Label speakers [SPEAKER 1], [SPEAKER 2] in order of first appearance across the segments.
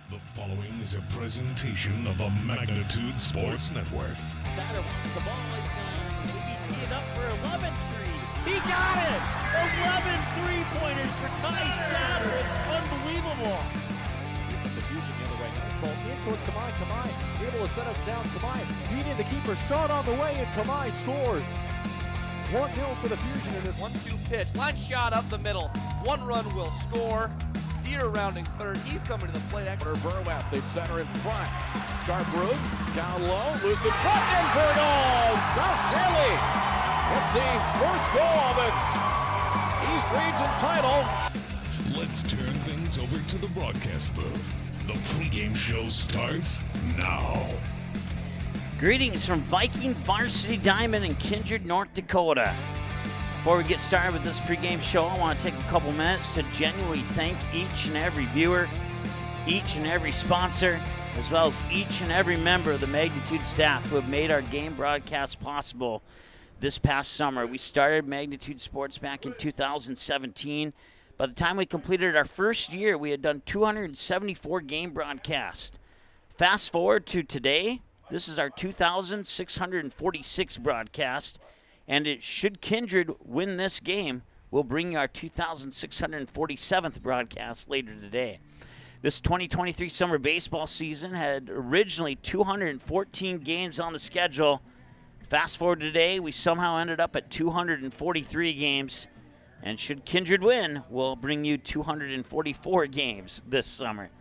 [SPEAKER 1] The following is a presentation of the Magnitude Sports Network.
[SPEAKER 2] Satter wants the ball. He's going to maybe tee it up for 11-3. He got it! 11 three-pointers for Ty Satter. It's unbelievable. The Fusion the other way. Nice ball in towards Kamai. Kamai able to set us down. Kamai beating the keeper. Shot on the way, and Kamai scores. 1-0 for the Fusion in this
[SPEAKER 3] 1-2 pitch. Line shot up the middle. One run will score. Deer rounding third. He's coming to the plate.
[SPEAKER 4] Burwell, they center in front. Scarborough down low, loose in front, in for a goal. South Shaley gets the first goal of this East Region title.
[SPEAKER 1] Let's turn things over to the broadcast booth. The pregame show starts now.
[SPEAKER 2] Greetings from Viking Varsity Diamond in Kindred, North Dakota. Before we get started with this pregame show, I want to take a couple minutes to genuinely thank each and every viewer, each and every sponsor, as well as each and every member of the Magnitude staff who have made our game broadcast possible this past summer. We started Magnitude Sports back in 2017. By the time we completed our first year, we had done 274 game broadcasts. Fast forward to today, this is our 2,646 broadcast. And should Kindred win this game, we'll bring you our 2,647th broadcast later today. This 2023 summer baseball season had originally 214 games on the schedule. Fast forward today, we somehow ended up at 243 games. And should Kindred win, we'll bring you 244 games this summer.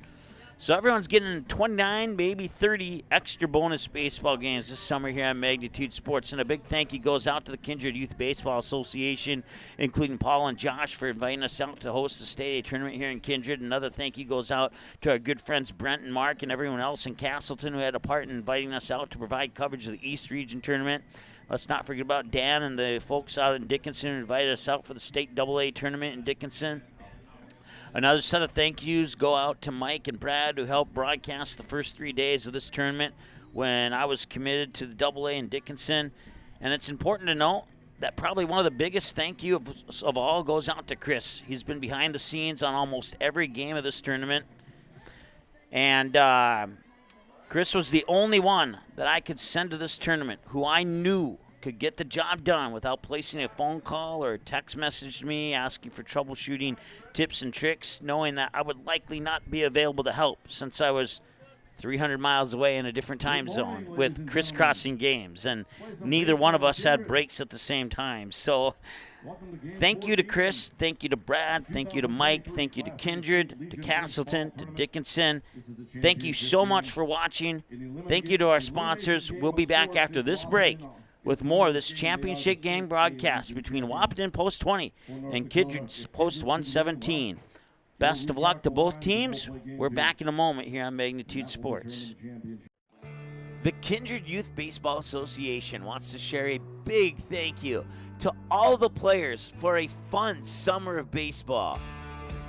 [SPEAKER 2] So everyone's getting 29, maybe 30 extra bonus baseball games this summer here on Magnitude Sports. And a big thank you goes out to the Kindred Youth Baseball Association, including Paul and Josh, for inviting us out to host the State A tournament here in Kindred. Another thank you goes out to our good friends Brent and Mark and everyone else in Castleton who had a part in inviting us out to provide coverage of the East Region tournament. Let's not forget about Dan and the folks out in Dickinson who invited us out for the State AA tournament in Dickinson. Another set of thank yous go out to Mike and Brad who helped broadcast the first 3 days of this tournament when I was committed to the AA in Dickinson. And it's important to note that probably one of the biggest thank you of all goes out to Chris. He's been behind the scenes on almost every game of this tournament. And Chris was the only one that I could send to this tournament who I knew could get the job done without placing a phone call or a text message to me asking for troubleshooting tips and tricks, knowing that I would likely not be available to help since I was 300 miles away in a different time zone with crisscrossing games, and neither one of us had breaks at the same time. So thank you to Chris, thank you to Brad, thank you to Mike, thank you to Kindred, to Castleton, to Dickinson. Thank you so much for watching. Thank you to our sponsors. We'll be back after this break with more of this championship game broadcast between Wahpeton Post 20 and Kindred's Post 117. Best of luck to both teams. We're back in a moment here on Magnitude Sports. The Kindred Youth Baseball Association wants to share a big thank you to all the players for a fun summer of baseball.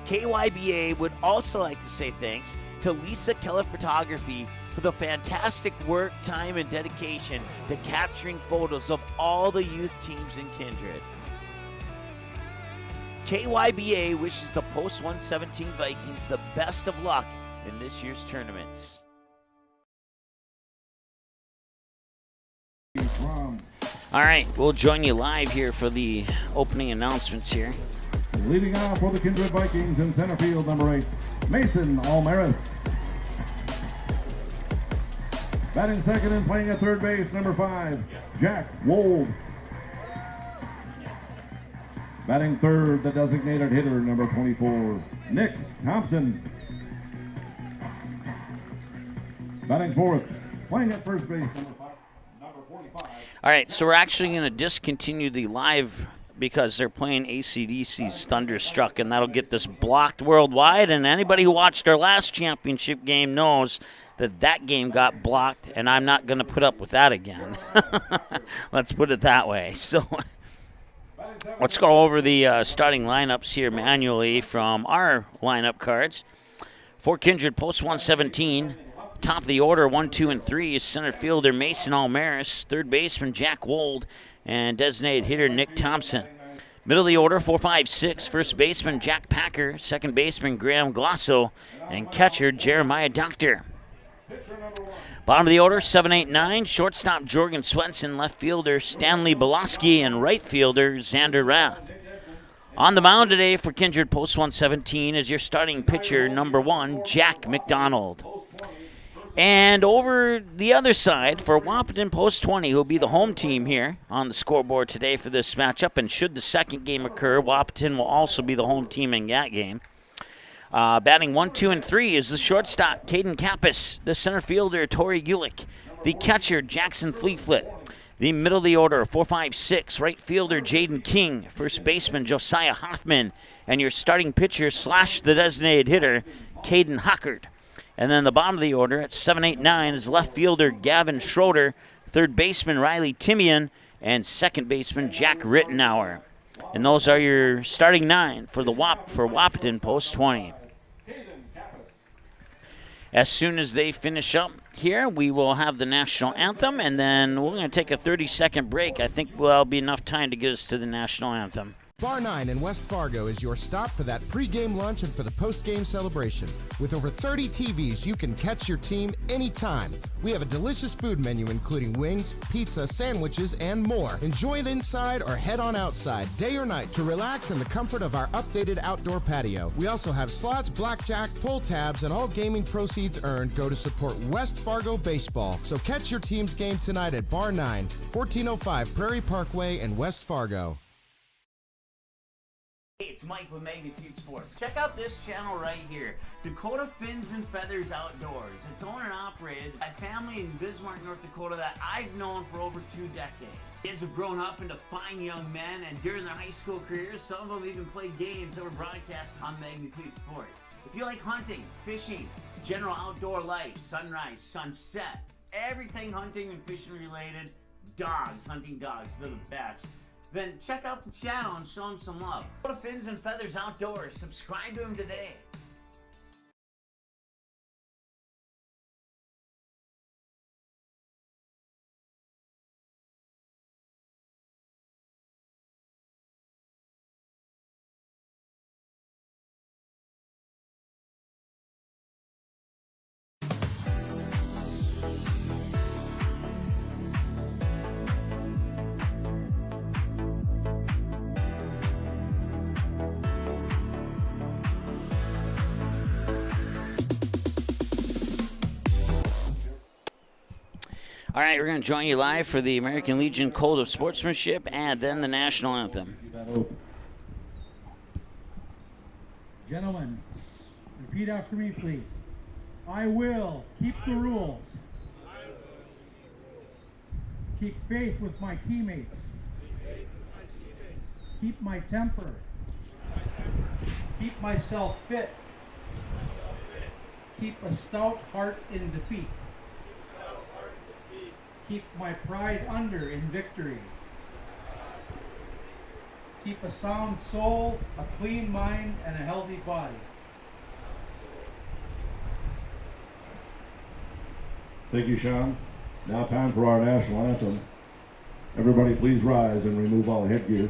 [SPEAKER 2] KYBA would also like to say thanks to Lisa Keller Photography for the fantastic work, time, and dedication to capturing photos of all the youth teams in Kindred. KYBA wishes the Post 117 Vikings the best of luck in this year's tournaments. All right, we'll join you live here for the opening announcements here.
[SPEAKER 5] Leading off for the Kindred Vikings in center field, number 8, Mason Almaris. Batting second and playing at third base, number 5, Jack Wold. Batting third, the designated hitter, number 24, Nick Thompson. Batting fourth, playing at first base, number 45.
[SPEAKER 2] All right, so we're actually going to discontinue the live because they're playing AC/DC's Thunderstruck, and that'll get this blocked worldwide. And anybody who watched our last championship game knows that game got blocked, and I'm not going to put up with that again. Let's put it that way. So let's go over the starting lineups here manually from our lineup cards. For Kindred, Post 117, top of the order, 1, 2, and 3 is center fielder Mason Almaris, third baseman Jack Wold, and designated hitter Nick Thompson. Middle of the order, 4-5-6. First baseman Jack Packer, second baseman Graham Glosso, and catcher Jeremiah Doctor. Bottom of the order, 7-8-9. Shortstop Jorgen Swenson, left fielder Stanley Belaski, and right fielder Xander Rath. On the mound today for Kindred Post 117 is your starting pitcher, number 1, Jack McDonald. And over the other side for Wahpeton Post 20, who will be the home team here on the scoreboard today for this matchup. And should the second game occur, Wahpeton will also be the home team in that game. Batting 1, 2, and 3 is the shortstop, Caden Kappas, the center fielder, Tori Gulick, the catcher, Jackson Fleetflit. The middle of the order, 4-5-6, right fielder, Jaden King, first baseman, Josiah Hoffman, and your starting pitcher / the designated hitter, Caden Hockard. And then the bottom of the order at 7-8-9 is left fielder Gavin Schroeder, third baseman Riley Timian, and second baseman Jack Rittenauer. And those are your starting 9 for Wahpeton Post 20. As soon as they finish up here, we will have the national anthem, and then we're going to take a 30-second break. I think will be enough time to get us to the national anthem.
[SPEAKER 6] Bar 9 in West Fargo is your stop for that pre-game lunch and for the post-game celebration. With over 30 TVs, you can catch your team anytime. We have a delicious food menu including wings, pizza, sandwiches, and more. Enjoy it inside or head on outside, day or night, to relax in the comfort of our updated outdoor patio. We also have slots, blackjack, pull tabs, and all gaming proceeds earned go to support West Fargo baseball. So catch your team's game tonight at Bar 9, 1405 Prairie Parkway in West Fargo.
[SPEAKER 2] Hey, it's Mike with Magnitude Sports. Check out this channel right here, Dakota Fins and Feathers Outdoors. It's owned and operated by a family in Bismarck, North Dakota that I've known for over 2 decades. Kids have grown up into fine young men, and during their high school careers, some of them even played games that were broadcast on Magnitude Sports. If you like hunting, fishing, general outdoor life, sunrise, sunset, everything hunting and fishing related, dogs, hunting dogs, they're the best. Then check out the channel and show them some love. Go to Fins and Feathers Outdoors. Subscribe to them today. All right, we're going to join you live for the American Legion Code of Sportsmanship and then the national anthem.
[SPEAKER 7] Gentlemen, repeat after me, please. I will keep the rules. Keep faith with my teammates. Keep my temper. Keep myself fit. Keep a stout heart in defeat. Keep my pride under in victory. Keep a sound soul, a clean mind, and a healthy body.
[SPEAKER 5] Thank you, Sean. Now time for our national anthem. Everybody please rise and remove all headgear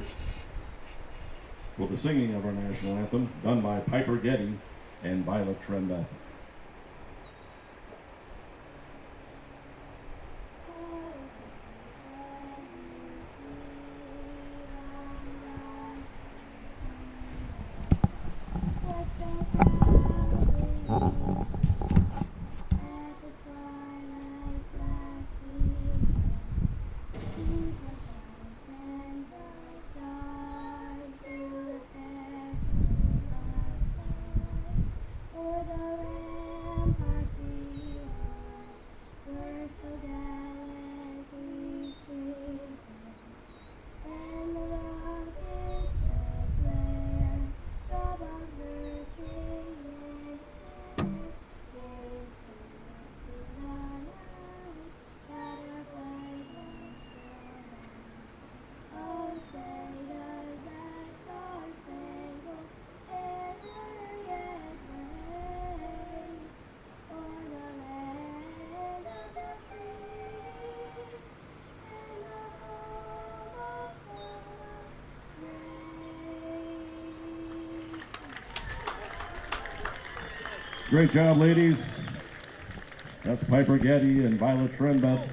[SPEAKER 5] for the singing of our national anthem, done by Piper Getty and Violet Trembeth. Great job, ladies. That's Piper Getty and Violet Trenbeth.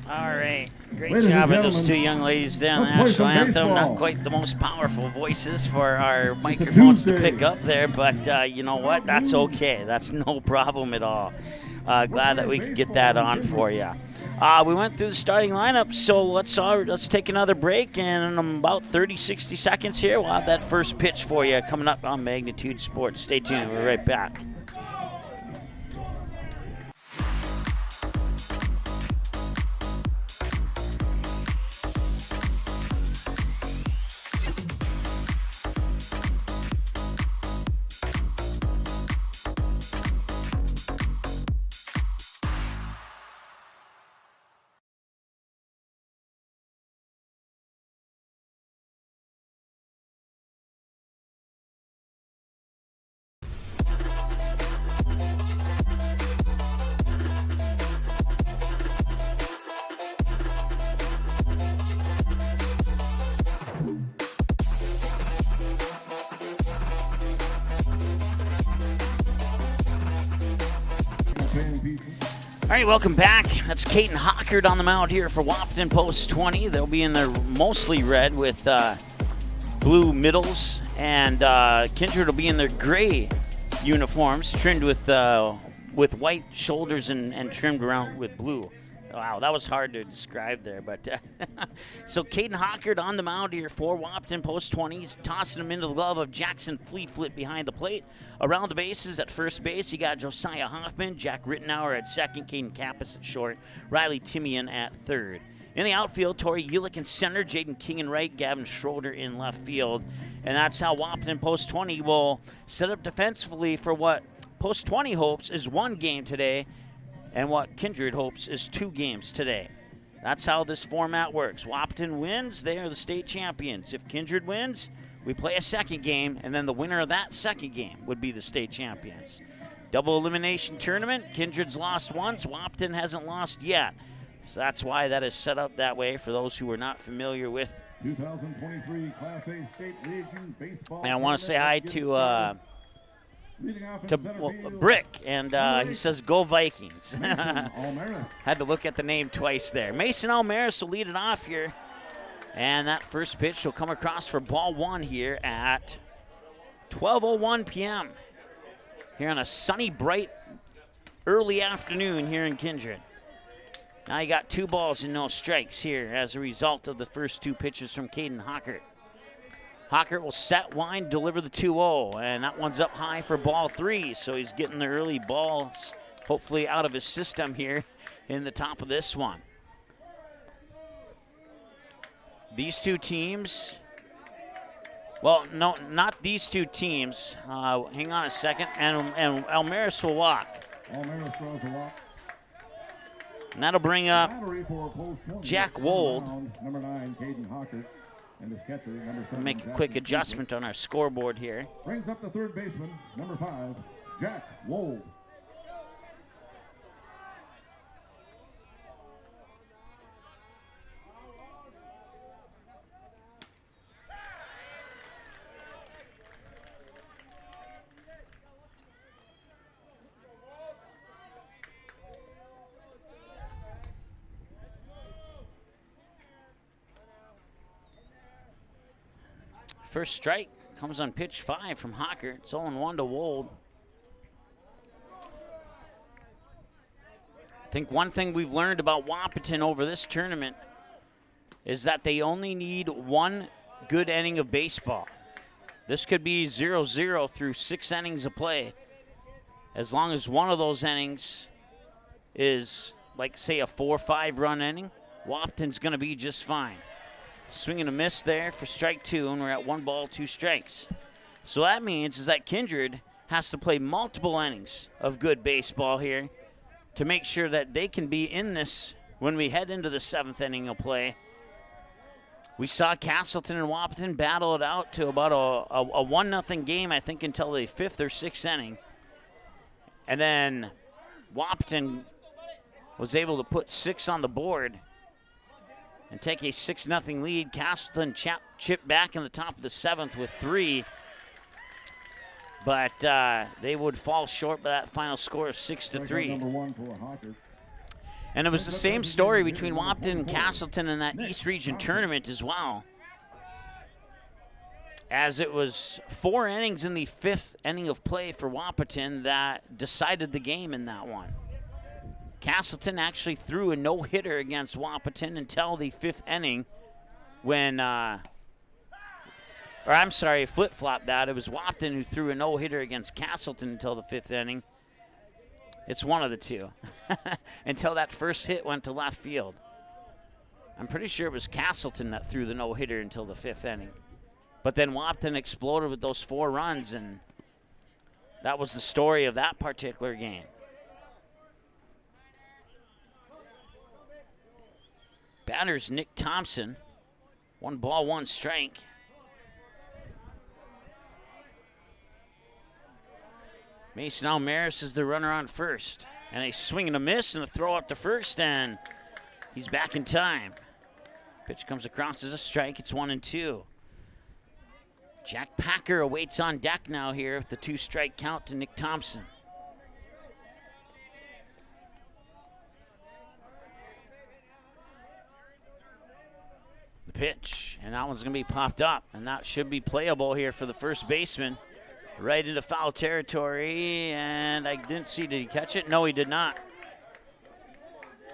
[SPEAKER 2] All right. Great
[SPEAKER 5] Ladies and
[SPEAKER 2] job of those
[SPEAKER 5] gentlemen,
[SPEAKER 2] two young ladies there on the
[SPEAKER 5] let's play
[SPEAKER 2] national
[SPEAKER 5] some
[SPEAKER 2] anthem.
[SPEAKER 5] baseball.
[SPEAKER 2] Not quite the most powerful voices for our microphones to
[SPEAKER 5] Tuesday.
[SPEAKER 2] pick up there, but you know what? That's okay. That's no problem at all. Glad that we could get that on for you. We went through the starting lineup, so let's take another break, and in about 30, 60 seconds here, we'll have that first pitch for you coming up on Magnitude Sports. Stay tuned. We're right back. All right, welcome back. That's Caden Hockert on the mound here for Wahpeton Post 20. They'll be in their mostly red with blue middles, and Kindred will be in their gray uniforms, trimmed with white shoulders and trimmed around with blue. Wow, that was hard to describe there, but so Caden Hockert on the mound here for Wahpeton Post 20. He's tossing him into the glove of Jackson Fleetfoot behind the plate. Around the bases at first base, you got Josiah Hoffman, Jack Rittenauer at second, Caden Kappas at short, Riley Timian at third. In the outfield, Tori Ulick in center, Jaden King in right, Gavin Schroeder in left field. And that's how Wahpeton Post 20 will set up defensively for what Post 20 hopes is one game today, and what Kindred hopes is 2 games today. That's how this format works. Wahpeton wins, they are the state champions. If Kindred wins, we play a second game, and then the winner of that second game would be the state champions. Double elimination tournament. Kindred's lost once. Wahpeton hasn't lost yet. So that's why that is set up that way for those who are not familiar with.
[SPEAKER 5] 2023 Class A State Region Baseball.
[SPEAKER 2] And I want to say hi to Brick, and he says, "Go Vikings." Had to look at the name twice there. Mason Almaris will lead it off here, and that first pitch will come across for ball 1 here at 12:01 p.m. here on a sunny, bright, early afternoon here in Kindred. Now you got 2 balls and no strikes here as a result of the first 2 pitches from Caden Hockert. Hockert will set, wind, deliver the 2-0, and that one's up high for ball 3, so he's getting the early balls hopefully out of his system here in the top of this one. These 2 teams, well, no, not these 2 teams. Hang on a second, and Almaris will walk.
[SPEAKER 5] Almaris draws a walk.
[SPEAKER 2] And that'll bring up Jack Wold.
[SPEAKER 5] Number 9, Caden Hockert. And his catcher, number 7,
[SPEAKER 2] Make a quick adjustment on our scoreboard here.
[SPEAKER 5] Brings up the third baseman, number 5, Jack Wold.
[SPEAKER 2] First strike comes on pitch 5 from Hockert. It's 0-1 to Wold. I think one thing we've learned about Wahpeton over this tournament is that they only need 1 good inning of baseball. This could be 0-0 through 6 innings of play. As long as one of those innings is, like, say, a 4-5 run inning, Wahpeton's going to be just fine. Swing and a miss there for strike 2, and we're at 1 ball, 2 strikes. So that means is that Kindred has to play multiple innings of good baseball here to make sure that they can be in this when we head into the 7th inning of play. We saw Castleton and Wahpeton battle it out to about a 1-0 game, I think, until the 5th or 6th inning. And then Wahpeton was able to put 6 on the board and take a 6-0 lead. Castleton chipped back in the top of the 7th with 3. but they would fall short by that final score of 6-3.
[SPEAKER 5] Number 1 for Hawker.
[SPEAKER 2] And it was the same story between Wahpeton and Castleton in that East Region tournament as well, as it was 4 innings in the 5th inning of play for Wahpeton that decided the game in that one. Castleton actually threw a no-hitter against Wahpeton until the 5th inning when, flip-flopped that. It was Wahpeton who threw a no-hitter against Castleton until the 5th inning. It's one of the two. Until that first hit went to left field. I'm pretty sure it was Castleton that threw the no-hitter until the 5th inning. But then Wahpeton exploded with those 4 runs, and that was the story of that particular game. Batter's Nick Thompson. 1 ball, 1 strike. Mason Almaris is the runner on first. And a swing and a miss and a throw up to first, and he's back in time. Pitch comes across as a strike. It's 1-2. Jack Packer awaits on deck now here with the 2-strike count to Nick Thompson. The pitch, and that one's going to be popped up, and that should be playable here for the first baseman. Right into foul territory, and I didn't see, did he catch it? No, he did not.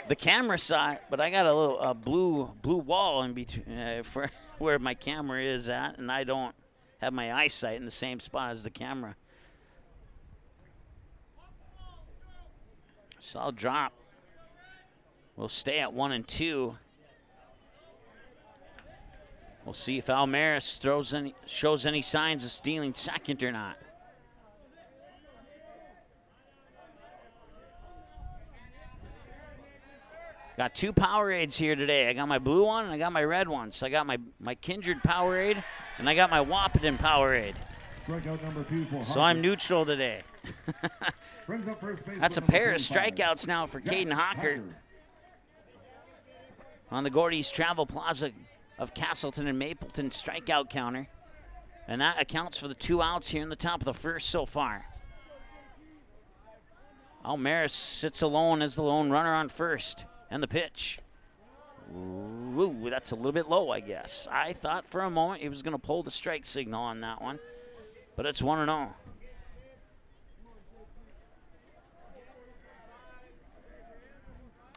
[SPEAKER 2] The camera saw it, but I got a little blue wall in between for where my camera is at, and I don't have my eyesight in the same spot as the camera. So I'll drop. We'll stay at 1-2. We'll see if Almaris shows any signs of stealing second or not. Got 2 Powerades here today. I got my blue one and I got my red one. So I got my Kindred Powerade and I got my Wahpeton Powerade.
[SPEAKER 5] Strikeout number 2 for
[SPEAKER 2] So I'm neutral today.
[SPEAKER 5] Brings up first base
[SPEAKER 2] That's a
[SPEAKER 5] with
[SPEAKER 2] pair of
[SPEAKER 5] number 25.
[SPEAKER 2] strikeouts now for Caden Hawker on the Gordy's Travel Plaza of Castleton and Mapleton strikeout counter. And that accounts for the 2 outs here in the top of the first so far. Almaris sits alone as the lone runner on first. And the pitch. Ooh, that's a little bit low, I guess. I thought for a moment he was going to pull the strike signal on that one. But it's 1-0.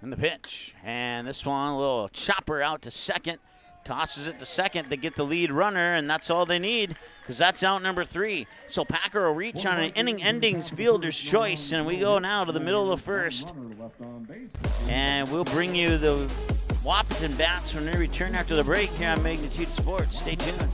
[SPEAKER 2] And the pitch. And this one, a little chopper out to second. Tosses it to second to get the lead runner, and that's all they need because that's out number 3. So Packer will reach on an inning-ending fielder's choice, and we go now to the middle of the first. And we'll bring you the Wahpeton bats when they return after the break here on Magnitude Sports. Stay tuned.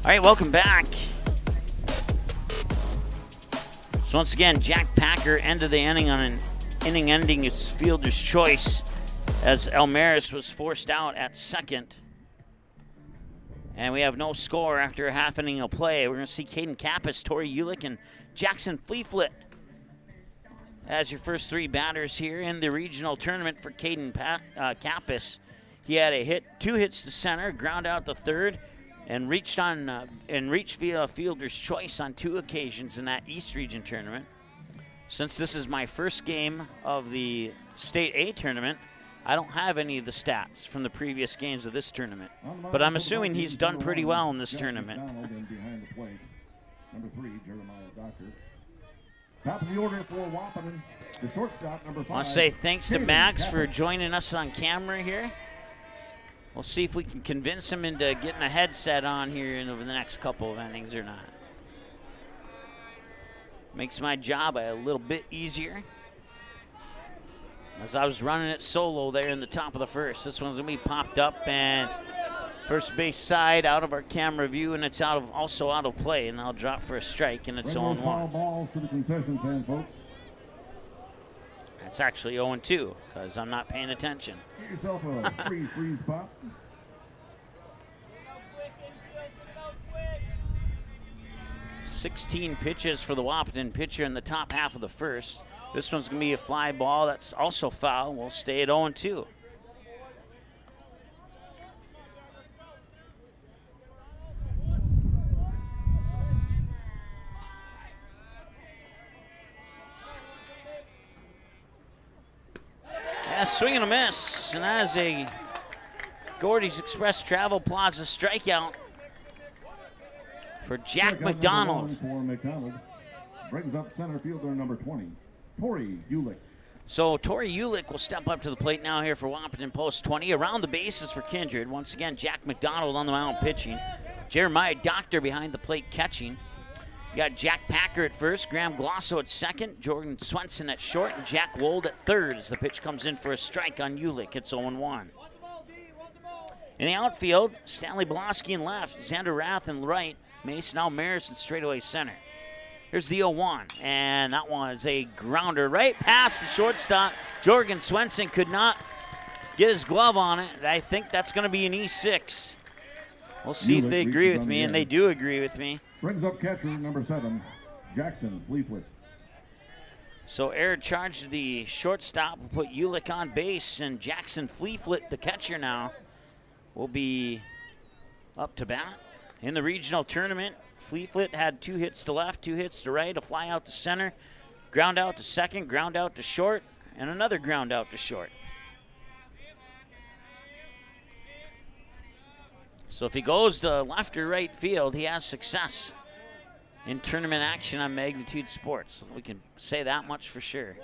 [SPEAKER 2] All right, welcome back. So once again, Jack Packer ended the inning on an inning-ending fielder's choice as Almaris was forced out at second. And we have no score after a half inning of play. We're going to see Caden Kappas, Tori Ulick, and Jackson Fleeflet as your first three batters here in the regional tournament for Caden Kappas. He had a hit, 2 hits to center, ground out to third, and reached via fielder's choice on 2 occasions in that East Region tournament. Since this is my first game of the State A tournament, I don't have any of the stats from the previous games of this tournament. But I'm assuming he's done pretty well in this tournament.
[SPEAKER 5] Behind the plate, number 3, Jeremiah Doctor. Top of the order for Wahpeton, the shortstop, number 5.
[SPEAKER 2] I want to say thanks to Max for joining us on camera here. We'll see if we can convince him into getting a headset on here over the next couple of innings or not. Makes my job a little bit easier. As I was running it solo there in the top of the first. This one's going to be popped up and first base side out of our camera view, and it's also out of play, and I'll drop for a strike, and it's 0-1.
[SPEAKER 5] Balls to the concession stand, folks.
[SPEAKER 2] That's actually 0-2 because I'm not paying attention.
[SPEAKER 5] Get yourself a free freeze pop.
[SPEAKER 2] $16 pitches for the Wahpeton pitcher in the top half of the first. This one's going to be a fly ball. That's also foul. We'll stay at 0-2. Yeah, swing and a miss. And that is a Gordy's Express Travel Plaza strikeout for Jack McDonald.
[SPEAKER 5] For McDonald. Brings up center fielder number 20, Tori Ulick.
[SPEAKER 2] So Tori Ulick will step up to the plate now here for Wahpeton post 20. Around the bases for Kindred. Once again, Jack McDonald on the mound pitching. Jeremiah Doctor behind the plate catching. You got Jack Packer at first, Graham Glosso at second, Jordan Swenson at short, and Jack Wold at third as the pitch comes in for a strike on Ulick. It's 0-1. In the outfield, Stanley Boloski in left, Xander Rath in right, Mason Almaris in straightaway center. Here's the 0-1, and that one is a grounder right past the shortstop. Jorgen Swenson could not get his glove on it. I think that's going to be an E6. We'll see if they agree with me, and they do agree with me.
[SPEAKER 5] Brings up catcher number 7, Jackson Fleeflet.
[SPEAKER 2] So error charge to the shortstop will put Ulick on base, and Jackson Fleeflet, the catcher now, will be up to bat. In the regional tournament, Fleeflet had 2 hits to left, 2 hits to right, a fly out to center, ground out to second, ground out to short, and another ground out to short. So if he goes to left or right field, he has success in tournament action on Magnitude Sports. We can say that much for sure.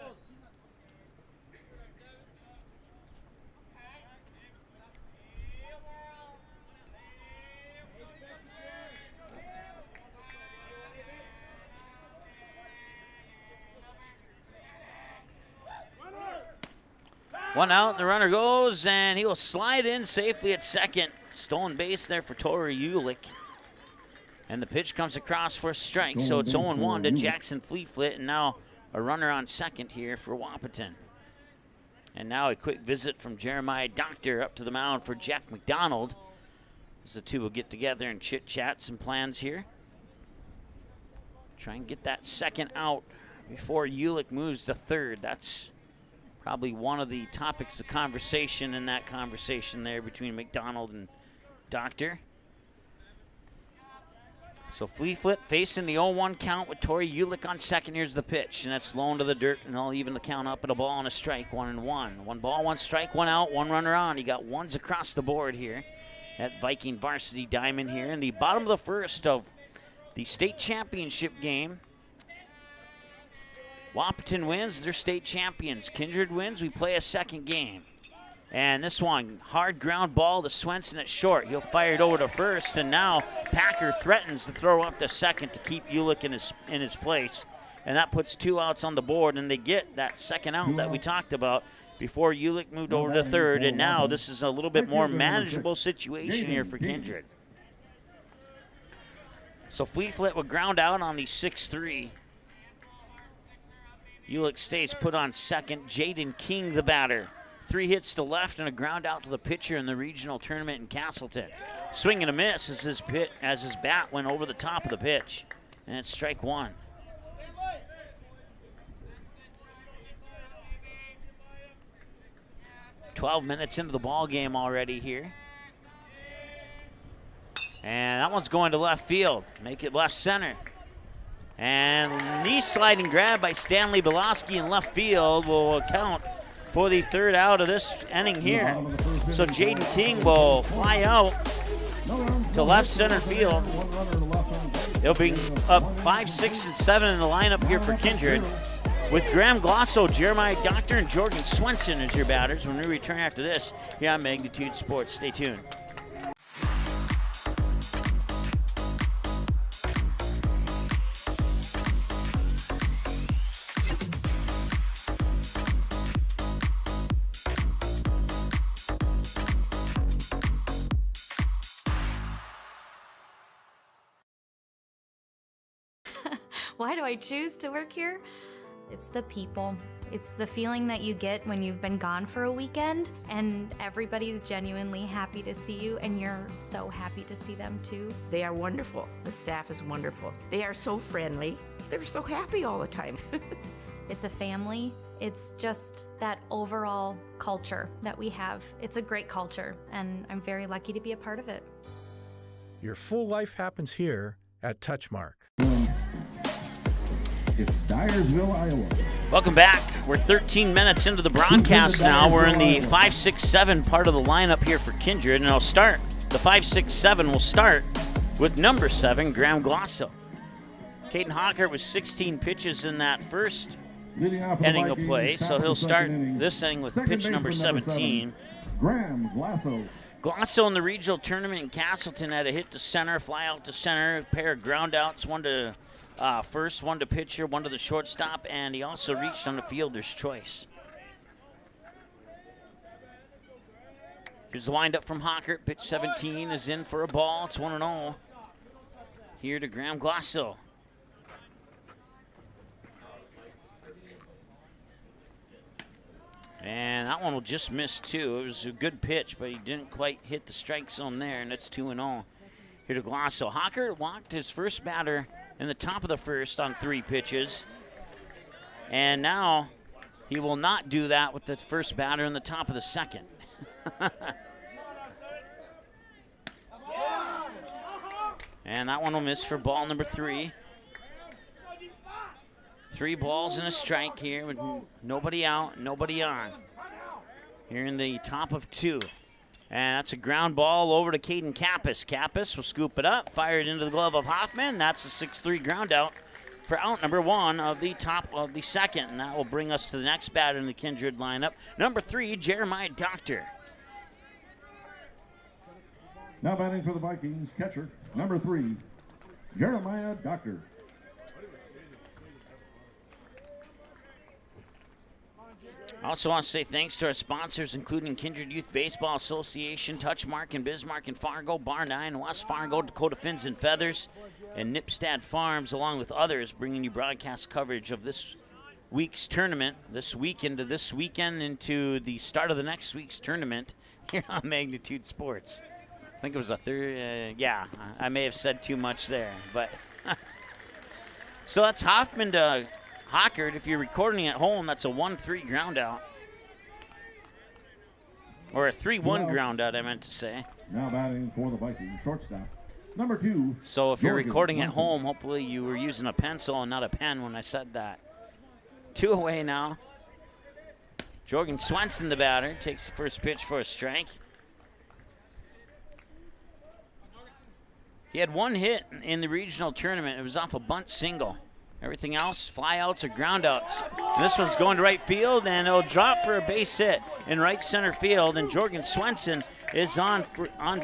[SPEAKER 2] One out, the runner goes, and he will slide in safely at second. Stolen base there for Tori Ulick. And the pitch comes across for a strike, so it's 0-1 to Jackson Fleeflet, and now a runner on second here for Wahpeton. And now a quick visit from Jeremiah Doctor up to the mound for Jack McDonald, as the two will get together and chit-chat some plans here. Try and get that second out before Ulick moves to third. That's probably one of the topics of conversation in that conversation there between McDonald and Doctor. So Fleeflet facing the 0-1 count with Tori Ulick on second. Here's the pitch, and that's low into the dirt, and they'll even the count up at a ball and a strike, 1-1. 1 ball, 1 strike, 1 out, 1 runner on. You got ones across the board here at Viking Varsity Diamond here in the bottom of the first of the state championship game. Wahpeton wins, they're state champions. Kindred wins, we play a second game. And this one, hard ground ball to Swenson at short. He'll fire it over to first, and now Packer threatens to throw up to second to keep Ulick in his place. And that puts 2 outs on the board, and they get that second out that we talked about before Ulick moved over to third. And now this is a little bit more manageable situation here for Kindred. So Fleeflet will ground out on the 6-3. Ulick stays put on second. Jaden King, the batter. 3 hits to left and a ground out to the pitcher in the regional tournament in Castleton. Swing and a miss as his bat went over the top of the pitch. And it's strike one. "12 minutes into the ball game already here. And that one's going to left field. Make it left center. And knee sliding grab by Stanley Belowski in left field will account for the third out of this inning here. So Jaden King will fly out to left center field. They'll be up 5, 6, and 7 in the lineup here for Kindred, with Graham Glosso, Jeremiah Doctor, and Jordan Swenson as your batters. When we return after this here on Magnitude Sports. Stay tuned.
[SPEAKER 8] Why do I choose to work here? It's the people. It's the feeling that you get when you've been gone for a weekend and everybody's genuinely happy to see you and you're so happy to see them too.
[SPEAKER 9] They are wonderful. The staff is wonderful. They are so friendly. They're so happy all the time.
[SPEAKER 8] It's a family. It's just that overall culture that we have. It's a great culture and I'm very lucky to be a part of it.
[SPEAKER 10] Your full life happens here at Touchmark.
[SPEAKER 5] It's Dyersville, Iowa.
[SPEAKER 2] Welcome back. We're 13 minutes into the broadcast now. We're in the 5-6-7 part of the lineup here for Kindred, and I'll start. The 5-6-7 will start with number 7, Graham Glosso. Caden Hawker was 16 pitches in that first inning of play, so he'll start this inning with pitch number 17.
[SPEAKER 5] Graham Glosso.
[SPEAKER 2] Glosso in the regional tournament in Castleton had a hit to center, fly out to center, a pair of ground outs, one to first, one to pitcher, one to the shortstop, and he also reached on the fielder's choice. Here's the windup from Hawker. Pitch 17 is in for a ball. It's 1-0. Here to Graham Glosso. And that one will just miss, too. It was a good pitch, but he didn't quite hit the strike zone there, and it's 2-0. Here to Glosso. Hawker walked his first batter in the top of the first on 3 pitches. And now he will not do that with the first batter in the top of the second. And that one will miss for ball number 3. 3 balls and a strike here with nobody out, nobody on. Here in the top of 2. And that's a ground ball over to Caden Kappas. Kappas will scoop it up, fire it into the glove of Hoffman. That's a 6-3 ground out for out number 1 of the top of the second. And that will bring us to the next batter in the Kindred lineup. Number 3, Jeremiah Doctor.
[SPEAKER 5] Now batting for the Vikings, catcher, number 3, Jeremiah Doctor.
[SPEAKER 2] I also want to say thanks to our sponsors, including Kindred Youth Baseball Association, Touchmark in Bismarck and Fargo, Bar 9, West Fargo, Dakota Fins and Feathers, and Nipstad Farms, along with others, bringing you broadcast coverage of this week's tournament, this week into this weekend, into the start of the next week's tournament here on Magnitude Sports. I think it was a third, yeah, I may have said too much there, but. So that's Hoffman to Hockert. If you're recording at home, that's a 1-3 ground out. Or a 3-1 ground out, I meant to say.
[SPEAKER 5] Now batting for the Vikings, shortstop, number 2.
[SPEAKER 2] So if you're
[SPEAKER 5] Jordan
[SPEAKER 2] recording at
[SPEAKER 5] Swenson.
[SPEAKER 2] home, hopefully you were using a pencil and not a pen when I said that. 2 away now. Jordan Swenson, the batter, takes the first pitch for a strike. He had 1 hit in the regional tournament. It was off a bunt single. Everything else, flyouts or groundouts. And this one's going to right field, and it'll drop for a base hit in right center field, and Jorgen Swenson is on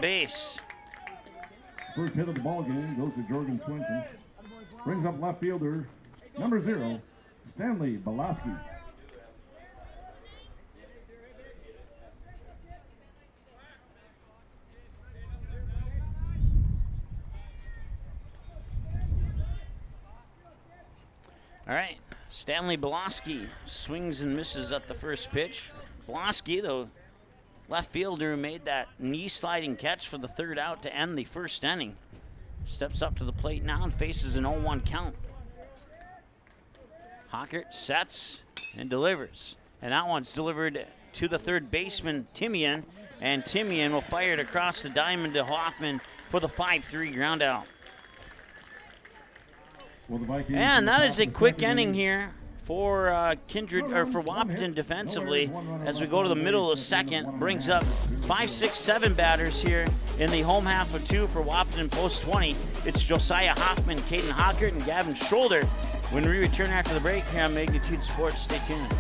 [SPEAKER 2] base.
[SPEAKER 5] First hit of the ball game goes to Jorgen Swenson. Brings up left fielder, number 0, Stanley Belowski.
[SPEAKER 2] All right, Stanley Belowski swings and misses at the first pitch. Belowski, though, left fielder who made that knee sliding catch for the third out to end the first inning. Steps up to the plate now and faces an 0-1 count. Hockert sets and delivers. And that one's delivered to the third baseman, Timian. And Timian will fire it across the diamond to Hoffman for the 5-3 ground out. And that is a quick inning here for Kindred, or for Wahpeton defensively, as we go to the middle of the second. Brings up 5, 6, 7 batters here in the home half of 2 for Wahpeton post 20. It's Josiah Hoffman, Caden Hockert, and Gavin Scholder. When we return after the break here on Magnitude Sports, stay tuned.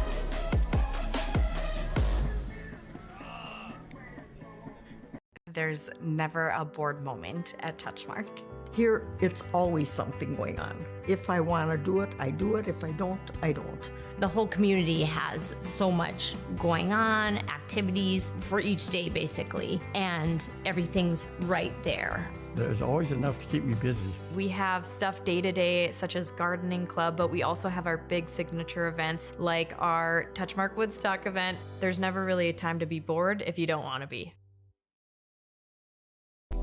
[SPEAKER 11] There's never a bored moment at Touchmark.
[SPEAKER 12] Here, it's always something going on. If I want to do it, I do it. If I don't, I don't.
[SPEAKER 13] The whole community has so much going on, activities for each day, basically, and everything's right there.
[SPEAKER 14] There's always enough to keep me busy.
[SPEAKER 15] We have stuff day to day, such as gardening club, but we also have our big signature events like our Touchmark Woodstock event. There's never really a time to be bored if you don't want to be.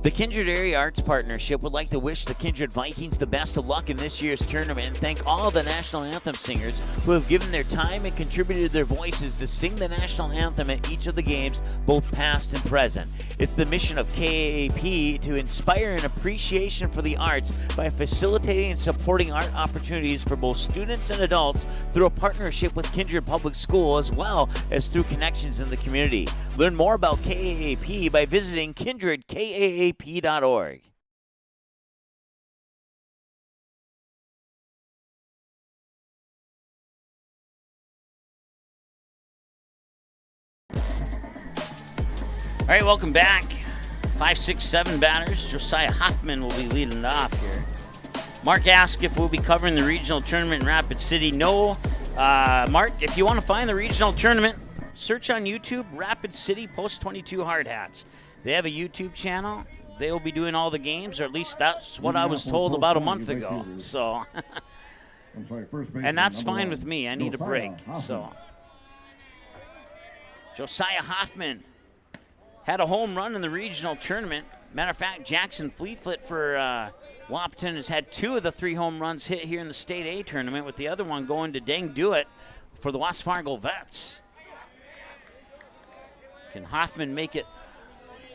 [SPEAKER 2] The Kindred Area Arts Partnership would like to wish the Kindred Vikings the best of luck in this year's tournament and thank all the National Anthem singers who have given their time and contributed their voices to sing the National Anthem at each of the games, both past and present. It's the mission of KAAP to inspire an appreciation for the arts by facilitating and supporting art opportunities for both students and adults through a partnership with Kindred Public School, as well as through connections in the community. Learn more about KAAP by visiting kindredkaap.org. All right, welcome back. 5, 6, 7 batters. Josiah Hoffman will be leading it off here. Mark asked if we'll be covering the regional tournament in Rapid City. No. Mark, if you want to find the regional tournament, search on YouTube, Rapid City Post 22 Hard Hats. They have a YouTube channel. They will be doing all the games, or at least that's what I was told about a month ago. So, and that's fine with me. I need a break. So, Josiah Hoffman had a home run in the regional tournament. Matter of fact, Jackson Fleetfoot for Wahpeton has had 2 of the 3 home runs hit here in the State A tournament, with the other one going to Deng Dewitt for the West Fargo Vets. Can Hoffman make it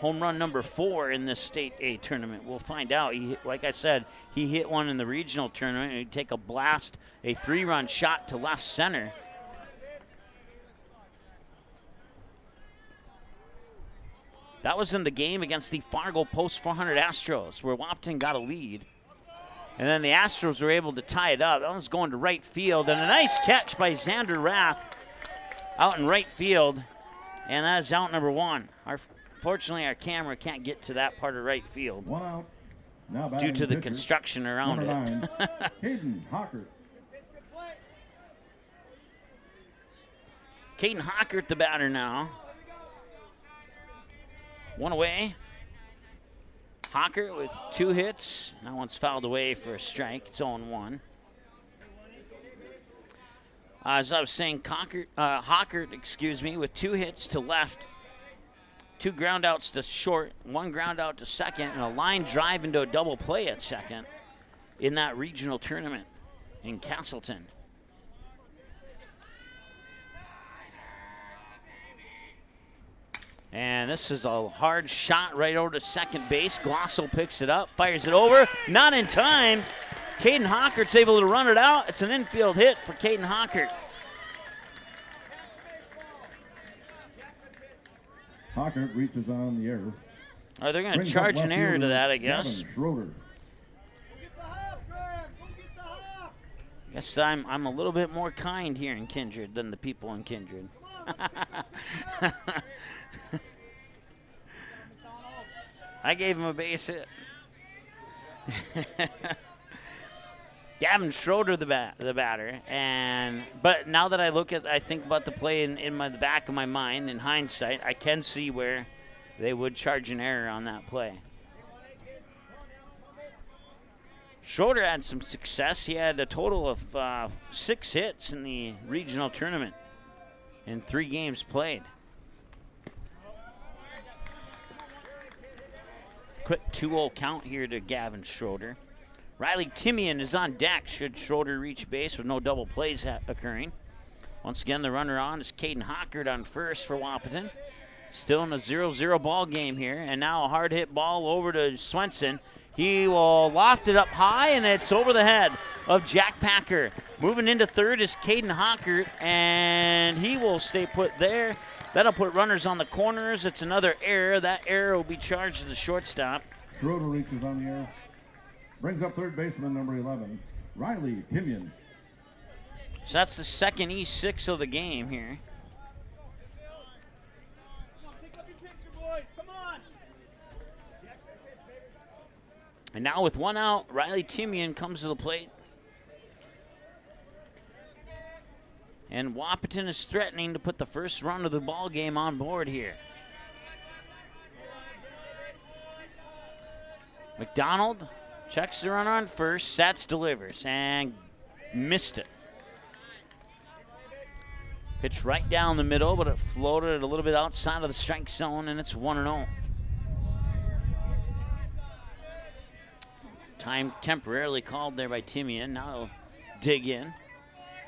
[SPEAKER 2] home run number 4 in this State A tournament? We'll find out. Like I said, he hit one in the regional tournament, and he'd take a blast, a 3-run shot to left center. That was in the game against the Fargo Post 400 Astros, where Wahpeton got a lead. And then the Astros were able to tie it up. That one's going to right field, and a nice catch by Xander Rath out in right field. And that is out number 1. Fortunately, our camera can't get to that part of right field
[SPEAKER 5] 1 out. Now
[SPEAKER 2] due to the construction around it.
[SPEAKER 5] Caden Hockert.
[SPEAKER 2] Caden Hockert, the batter now. 1 away. Hockert with 2 hits. That one's fouled away for a strike. It's 0-1. As I was saying, Hockert, with 2 hits to left, 2 ground outs to short, 1 ground out to second, and a line drive into a double play at second in that regional tournament in Castleton. And this is a hard shot right over to second base. Glossel picks it up, fires it over. Not in time. Caden Hockert's able to run it out. It's an infield hit for Caden Hockert.
[SPEAKER 5] Hockert reaches on the error.
[SPEAKER 2] Oh, they're going to charge an error to that, I guess. Guess I'm a little bit more kind here in Kindred than the people in Kindred. I gave him a base hit. Gavin Schroeder, the batter, but now that I think about the play in the back of my mind, in hindsight, I can see where they would charge an error on that play. Schroeder had some success. He had a total of 6 hits in the regional tournament in 3 games played. quick 2-0 count here to Gavin Schroeder. Riley Timian is on deck should Schroeder reach base with no double plays occurring. Once again, the runner on is Caden Hockert on first for Wahpeton. Still in a 0-0 ball game here, and now a hard hit ball over to Swenson. He will loft it up high, and it's over the head of Jack Packer. Moving into third is Caden Hockert, and he will stay put there. That'll put runners on the corners. It's another error. That error will be charged to the shortstop.
[SPEAKER 5] Schroeder reaches on the air. Brings up third baseman number 11, Riley Timian.
[SPEAKER 2] So that's the second E6 of the game here. And now with one out, Riley Timian comes to the plate. And Wahpeton is threatening to put the first run of the ball game on board here. McDonald checks the runner on first, Satz delivers, and missed it. Pitch right down the middle, but it floated a little bit outside of the strike zone, and it's 1-0. Time temporarily called there by Timian. Now he'll dig in.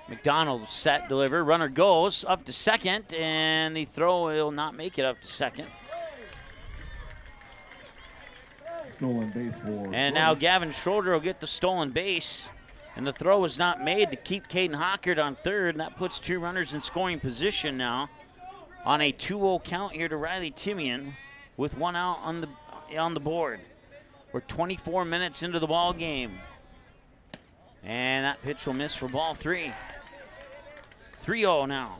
[SPEAKER 2] McDonald set, deliver. Runner goes up to second, and the throw will not make it up to second.
[SPEAKER 5] Stolen base for
[SPEAKER 2] and now Gavin Schroeder will get the stolen base, and the throw was not made to keep Caden Hockert on third, and that puts two runners in scoring position now on a 2-0 count here to Riley Timian with one out on the board. We're 24 minutes into the ball game. And that pitch will miss for ball three. 3-0 now.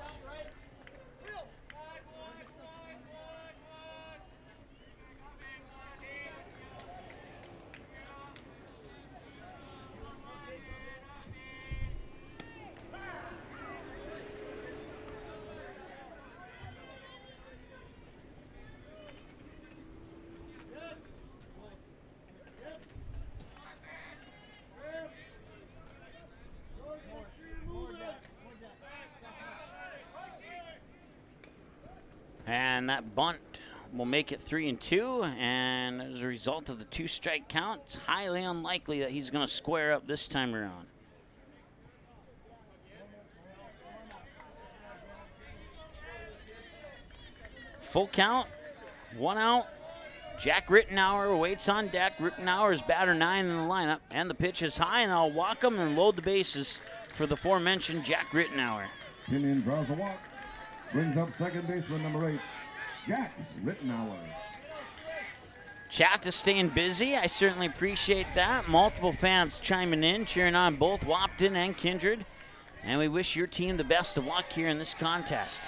[SPEAKER 2] And that bunt will make it 3-2. And as a result of the two-strike count, it's highly unlikely that he's going to square up this time around. Full count, one out. Jack Rittenauer waits on deck. Rittenauer is batter 9 in the lineup. And the pitch is high, and I'll walk him and load the bases for the aforementioned Jack Rittenauer.
[SPEAKER 5] Timian draws a walk. Brings up second baseman number 8, Jack Rittenauer.
[SPEAKER 2] Chat is staying busy. I certainly appreciate that. Multiple fans chiming in, cheering on both Wahpeton and Kindred. And we wish your team the best of luck here in this contest.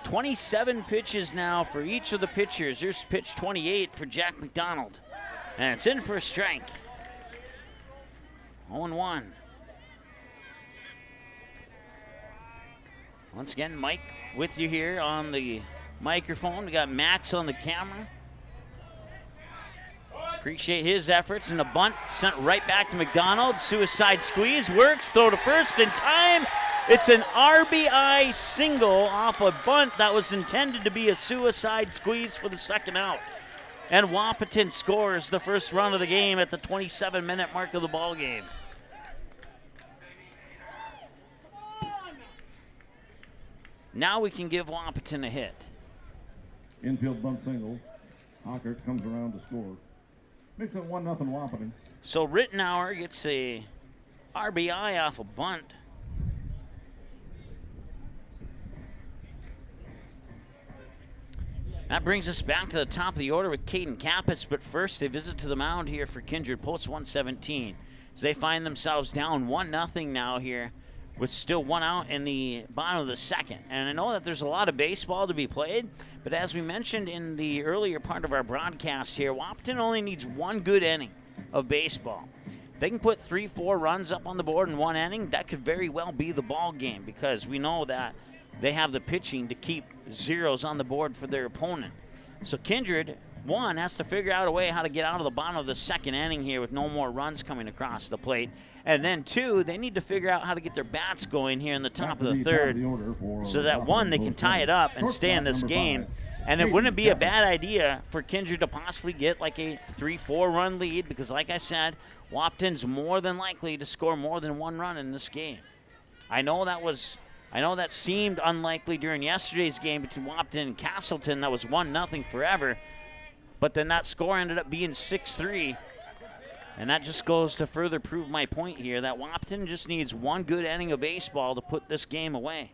[SPEAKER 2] 27 pitches now for each of the pitchers. Here's pitch 28 for Jack McDonald. And it's in for a strike. 0-1. Once again, Mike with you here on the microphone. We got Max on the camera. Appreciate his efforts, and the bunt sent right back to McDonald. Suicide squeeze, works, throw to first in time. It's an RBI single off a bunt that was intended to be a suicide squeeze for the second out. And Wahpeton scores the first run of the game at the 27-minute mark of the ball game. Now we can give Wahpeton a hit.
[SPEAKER 5] Infield bunt single. Hockert comes around to score. Makes it 1-0 Wahpeton.
[SPEAKER 2] So Rittenauer gets a RBI off a bunt. That brings us back to the top of the order with Caden Kappitz, but first a visit to the mound here for Kindred post 117 as they find themselves down 1-0 now here with still one out in the bottom of the second. And I know that there's a lot of baseball to be played, but as we mentioned in the earlier part of our broadcast here, Wahpeton only needs one good inning of baseball. If they can put 3-4 runs up on the board in one inning, that could very well be the ball game, because we know that they have the pitching to keep zeros on the board for their opponent. So Kindred, one, has to figure out a way how to get out of the bottom of the second inning here with no more runs coming across the plate. And then two, they need to figure out how to get their bats going here in the top of the third so that one, they can tie it up and stay in this game. And it wouldn't be a bad idea for Kindred to possibly get like a 3-4 run lead because, like I said, Wahpeton's more than likely to score more than one run in this game. I know that seemed unlikely during yesterday's game between Wahpeton and Castleton. That was 1-0 forever. But then that score ended up being 6-3. And that just goes to further prove my point here that Wahpeton just needs one good inning of baseball to put this game away.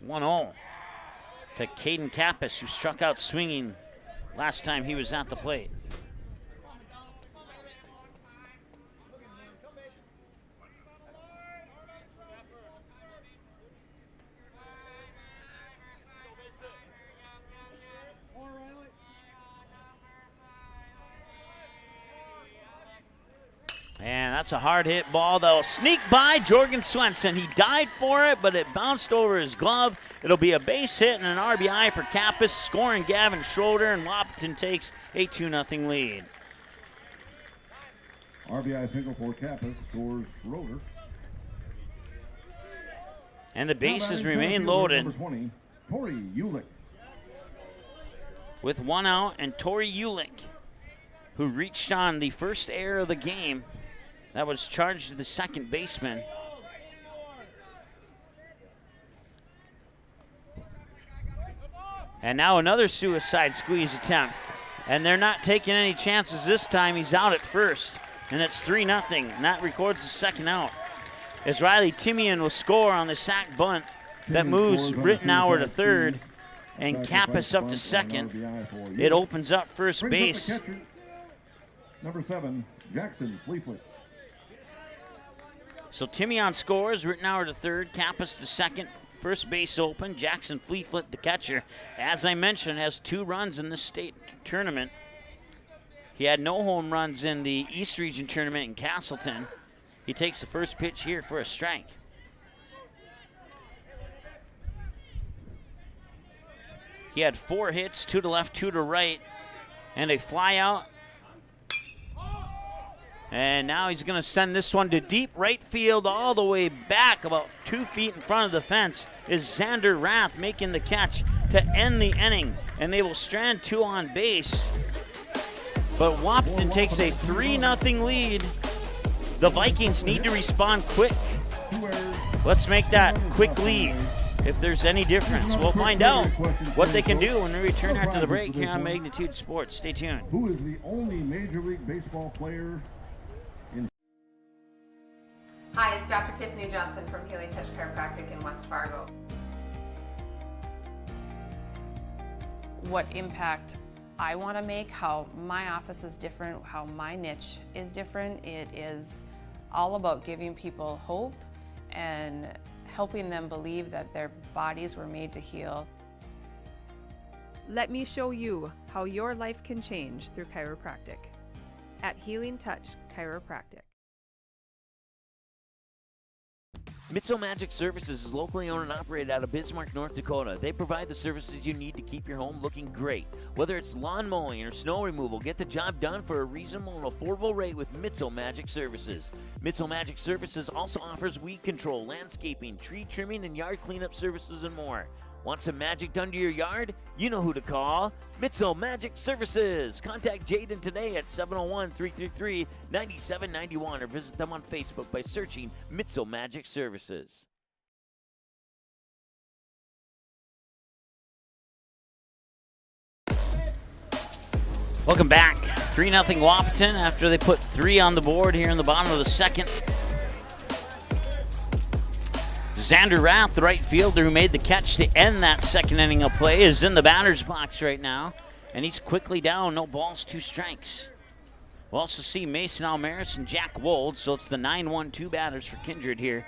[SPEAKER 2] (1-0) to Caden Kappas, who struck out swinging last time he was at the plate. And that's a hard hit ball that'll sneak by Jorgen Swenson. He died for it, but it bounced over his glove. It'll be a base hit and an RBI for Kappas, scoring Gavin Schroeder, and Wahpeton takes a 2-0 lead.
[SPEAKER 5] RBI single for Kappas, scores Schroeder.
[SPEAKER 2] And the bases remain loaded.
[SPEAKER 5] Number 20, Tori Ulick.
[SPEAKER 2] With one out, and Tori Ulick, who reached on the first error of the game, that was charged to the second baseman. And now another suicide squeeze attempt. And they're not taking any chances this time. He's out at first. And it's 3-0. And that records the second out. As Riley Timian will score on the sac bunt that moves Rittenauer to third and Kappas up to second. It opens up first base.
[SPEAKER 5] Number 7, Jackson Fleetwood.
[SPEAKER 2] So Timian scores, Rittenauer to third, Kappas to second, first base open, Jackson Fleetfoot the catcher. As I mentioned, has 2 runs in this state tournament. He had no home runs in the East Region tournament in Castleton. He takes the first pitch here for a strike. He had 4 hits, 2 to left, 2 to right, and a fly out. And now he's going to send this one to deep right field, all the way back about 2 feet in front of the fence is Xander Rath making the catch to end the inning. And they will strand 2 on base. But Wahpeton takes a 3-0 lead. The Vikings need to respond quick. Let's make that quick lead if there's any difference. We'll find out what they can do when we return after the break here on Magnitude Sports. Stay tuned.
[SPEAKER 5] Who is the only Major League Baseball player in...
[SPEAKER 16] Hi, it's Dr. Tiffany Johnson from Healing Touch Chiropractic in West Fargo. What impact I want to make, how my office is different, how my niche is different. It is all about giving people hope and helping them believe that their bodies were made to heal.
[SPEAKER 17] Let me show you how your life can change through chiropractic at Healing Touch Chiropractic.
[SPEAKER 18] Mitso Magic Services is locally owned and operated out of Bismarck, North Dakota. They provide the services you need to keep your home looking great. Whether it's lawn mowing or snow removal, get the job done for a reasonable and affordable rate with Mitso Magic Services. Mitso Magic Services also offers weed control, landscaping, tree trimming, and yard cleanup services and more. Want some magic done to your yard? You know who to call. Mitso Magic Services. Contact Jaden today at 701-333-9791 or visit them on Facebook by searching Mitso Magic Services.
[SPEAKER 2] Welcome back. 3-0 Wahpeton after they put 3 on the board here in the bottom of the second. Xander Rath, the right fielder who made the catch to end that second inning of play, is in the batter's box right now, and he's quickly down. No balls, 2 strikes. We'll also see Mason Almaris and Jack Wold, so it's the 9-1-2 batters for Kindred here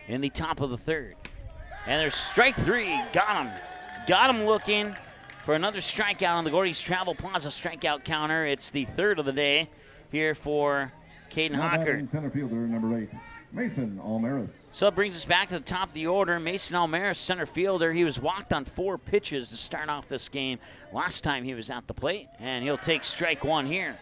[SPEAKER 2] in the top of the third. And there's strike 3. Got him. Got him looking for another strikeout on the Gordy's Travel Plaza strikeout counter. It's the third of the day here for Caden Hockert.
[SPEAKER 5] Center fielder, number 8, Mason Almaris.
[SPEAKER 2] So it brings us back to the top of the order. Mason Almaris, center fielder. He was walked on 4 pitches to start off this game last time he was at the plate, and he'll take strike 1 here.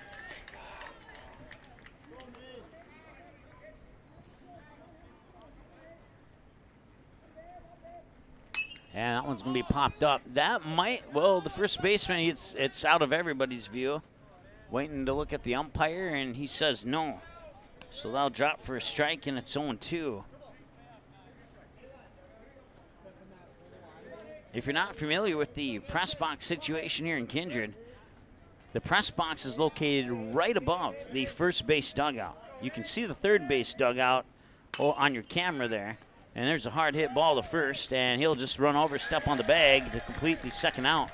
[SPEAKER 2] And that one's going to be popped up. That might, well, the first baseman, it's out of everybody's view. Waiting to look at the umpire, and he says no. So that'll drop for a strike, and it's 0-2. If you're not familiar with the press box situation here in Kindred, the press box is located right above the first base dugout. You can see the third base dugout on your camera there. And there's a hard hit ball to first, and he'll just run over, step on the bag to complete the second out.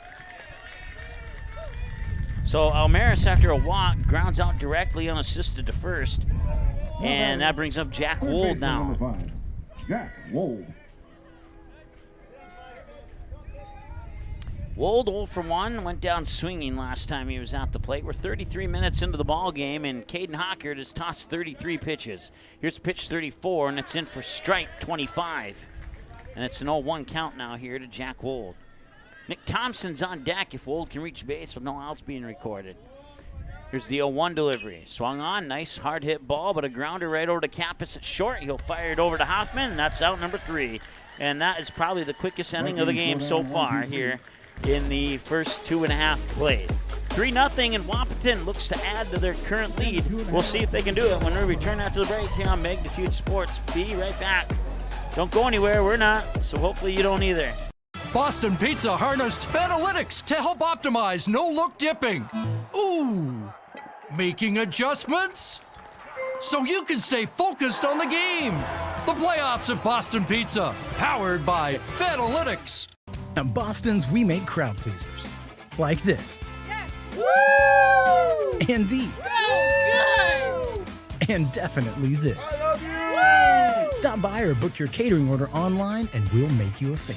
[SPEAKER 2] So Almaris, after a walk, grounds out directly unassisted to first. And that brings up Jack Wold now.
[SPEAKER 5] Jack Wold.
[SPEAKER 2] Wold 0 for 1, went down swinging last time he was at the plate. We're 33 minutes into the ball game, and Caden Hockert has tossed 33 pitches. Here's pitch 34, and it's in for strike 25. And it's an 0-1 count now here to Jack Wold. Nick Thompson's on deck if Wold can reach base with no outs being recorded. Here's the 0-1 delivery. Swung on, nice hard hit ball, but a grounder right over to Kappas at short. He'll fire it over to Hoffman, and that's out number 3. And that is probably the quickest inning of the game so far here in the first 2.5 played. 3-0, and Wahpeton looks to add to their current lead. We'll see if they can do it when we return after the break here on Magnitude Sports. Be right back. Don't go anywhere, we're not, so hopefully you don't either.
[SPEAKER 19] Boston Pizza harnessed Fanalytics to help optimize no-look dipping. Ooh, making adjustments so you can stay focused on the game. The playoffs at Boston Pizza, powered by Fanalytics.
[SPEAKER 20] At Boston's, we make crowd pleasers. Like this.
[SPEAKER 21] Woo!
[SPEAKER 20] And these.
[SPEAKER 21] So good!
[SPEAKER 20] And definitely this.
[SPEAKER 21] I love you! Woo!
[SPEAKER 20] Stop by or book your catering order online and we'll make you a fan.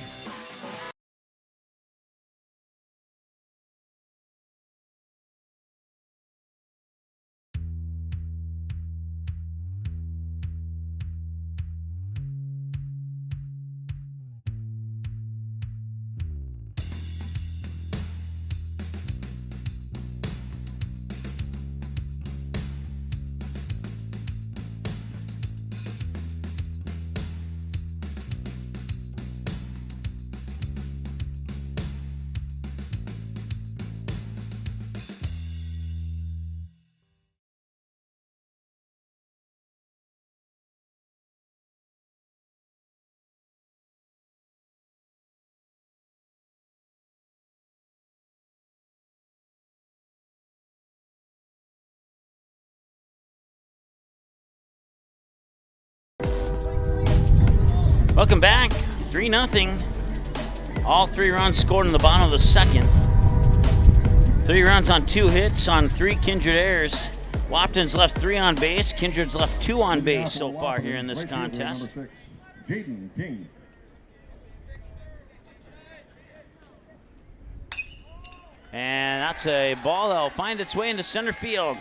[SPEAKER 2] Welcome back. 3-0. All 3 runs scored in the bottom of the second. 3 runs on 2 hits on 3 Kindred errors. Wahpeton's left 3 on base. Kindred's left 2 on base so far here in this contest.
[SPEAKER 5] Jaden King.
[SPEAKER 2] And that's a ball that will find its way into center field.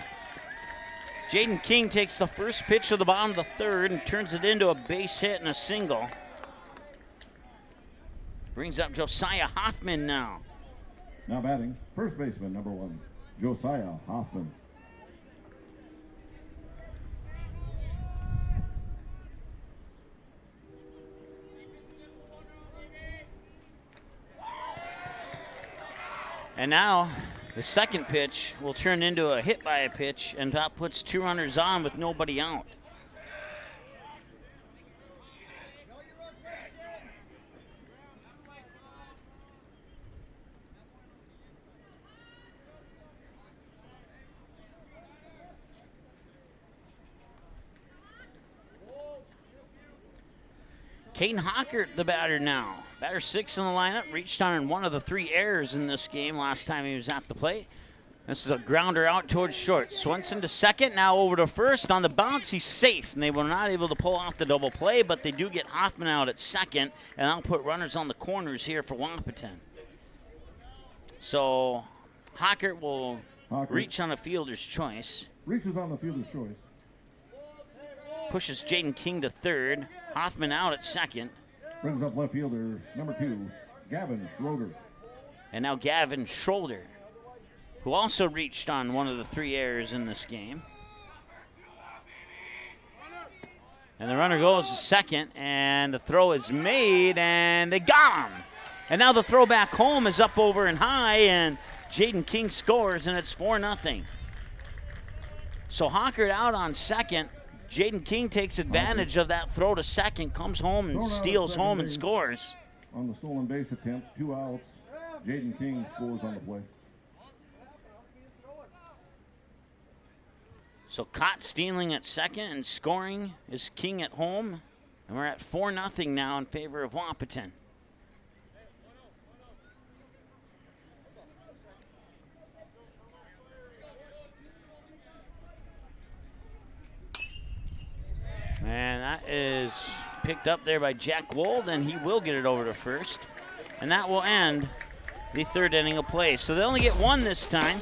[SPEAKER 2] Jaden King takes the first pitch of the bottom of the third and turns it into a base hit and a single. Brings up Josiah Hoffman now.
[SPEAKER 5] Now batting, first baseman, number 1, Josiah Hoffman.
[SPEAKER 2] And now the second pitch will turn into a hit by a pitch, and that puts 2 runners on with nobody out. Caden Hockert, the batter now. Batter 6 in the lineup, reached on one of the 3 errors in this game last time he was at the plate. This is a grounder out towards short. Swenson to second, now over to first. On the bounce, he's safe, and they were not able to pull off the double play, but they do get Hoffman out at second, and that'll put runners on the corners here for Wahpeton. So Hockert will reach on a fielder's choice.
[SPEAKER 5] Reaches on the fielder's choice.
[SPEAKER 2] Pushes Jaden King to third. Hoffman out at second.
[SPEAKER 5] Brings up left fielder, number 2, Gavin Schroeder.
[SPEAKER 2] And now Gavin Schroeder, who also reached on one of the 3 errors in this game. And the runner goes to second, and the throw is made, and they got him. And now the throw back home is up over and high, and Jaden King scores, and it's 4-0. So Hockert out on second. Jaden King takes advantage of that throw to second, comes home and steals home and scores.
[SPEAKER 5] On the stolen base attempt, 2 outs. Jaden King scores on the play.
[SPEAKER 2] So Cott stealing at second and scoring is King at home. And we're at 4-0 now in favor of Wahpeton. And that is picked up there by Jack Wold, and he will get it over to first. And that will end the third inning of play. So they only get 1 this time.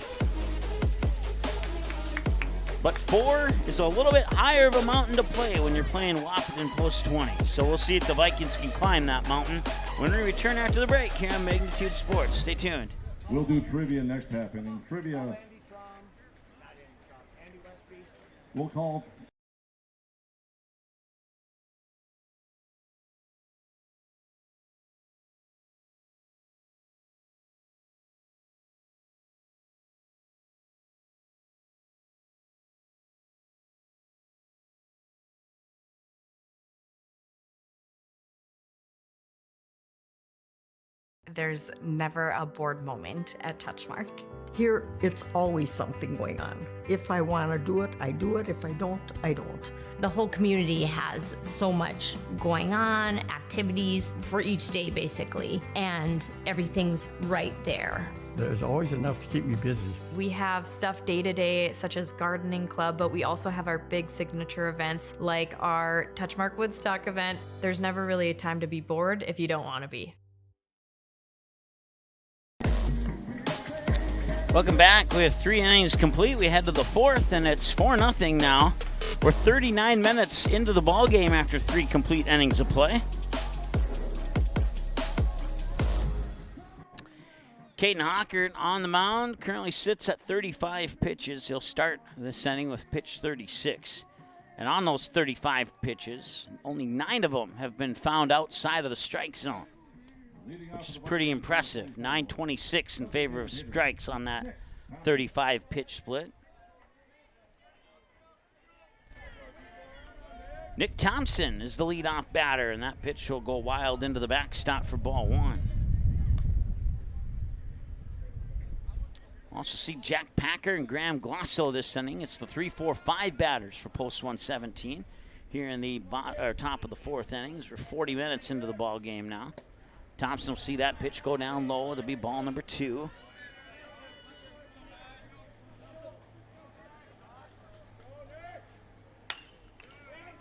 [SPEAKER 2] But 4 is a little bit higher of a mountain to play when you're playing Wahpeton Post 20. So we'll see if the Vikings can climb that mountain when we return after the break here on Magnitude Sports. Stay tuned.
[SPEAKER 5] We'll do trivia next half inning. Trivia. We'll call.
[SPEAKER 11] There's never a bored moment at Touchmark.
[SPEAKER 12] Here, it's always something going on. If I want to do it, I do it. If I don't, I don't.
[SPEAKER 13] The whole community has so much going on, activities for each day basically, and everything's right there.
[SPEAKER 14] There's always enough to keep me busy.
[SPEAKER 15] We have stuff day to day, such as gardening club, but we also have our big signature events like our Touchmark Woodstock event. There's never really a time to be bored if you don't want to be.
[SPEAKER 2] Welcome back. We have 3 innings complete. We head to the 4th, and it's 4-0 now. We're 39 minutes into the ball game after 3 complete innings of play. Caden Hockert on the mound currently sits at 35 pitches. He'll start this inning with pitch 36. And on those 35 pitches, only 9 of them have been found outside of the strike zone, which is pretty impressive. 926 in favor of strikes on that 35 pitch split. Nick Thompson is the leadoff batter, and that pitch will go wild into the backstop for ball 1. Also see Jack Packer and Graham Glosso this inning. It's the 3-4-5 batters for Post 117 here in the top of the 4th innings. We're 40 minutes into the ball game now. Thompson will see that pitch go down low. It'll be ball number 2.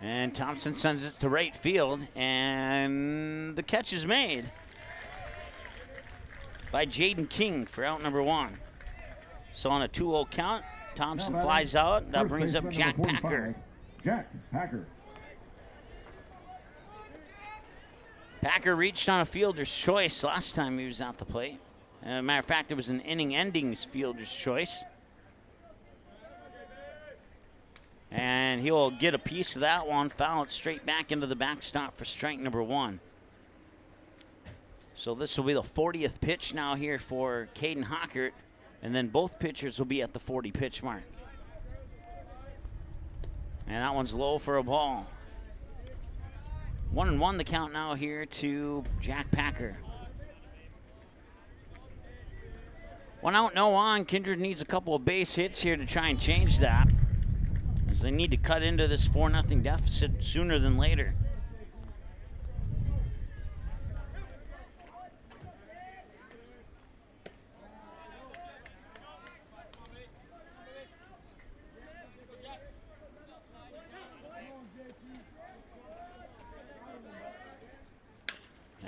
[SPEAKER 2] And Thompson sends it to right field, and the catch is made by Jaden King for out number 1. So on a 2-0 count, Thompson flies out. That brings up Jack Packer.
[SPEAKER 5] Jack Packer.
[SPEAKER 2] Packer reached on a fielder's choice last time he was at the plate. As a matter of fact, it was an inning-ending fielder's choice. And he'll get a piece of that one, foul it straight back into the backstop for strike number 1. So this will be the 40th pitch now here for Caden Hockert, and then both pitchers will be at the 40 pitch mark. And that one's low for a ball. 1-1 the count now here to Jack Packer. 1 out, no on. Kindred needs a couple of base hits here to try and change that, as they need to cut into this 4-0 deficit sooner than later.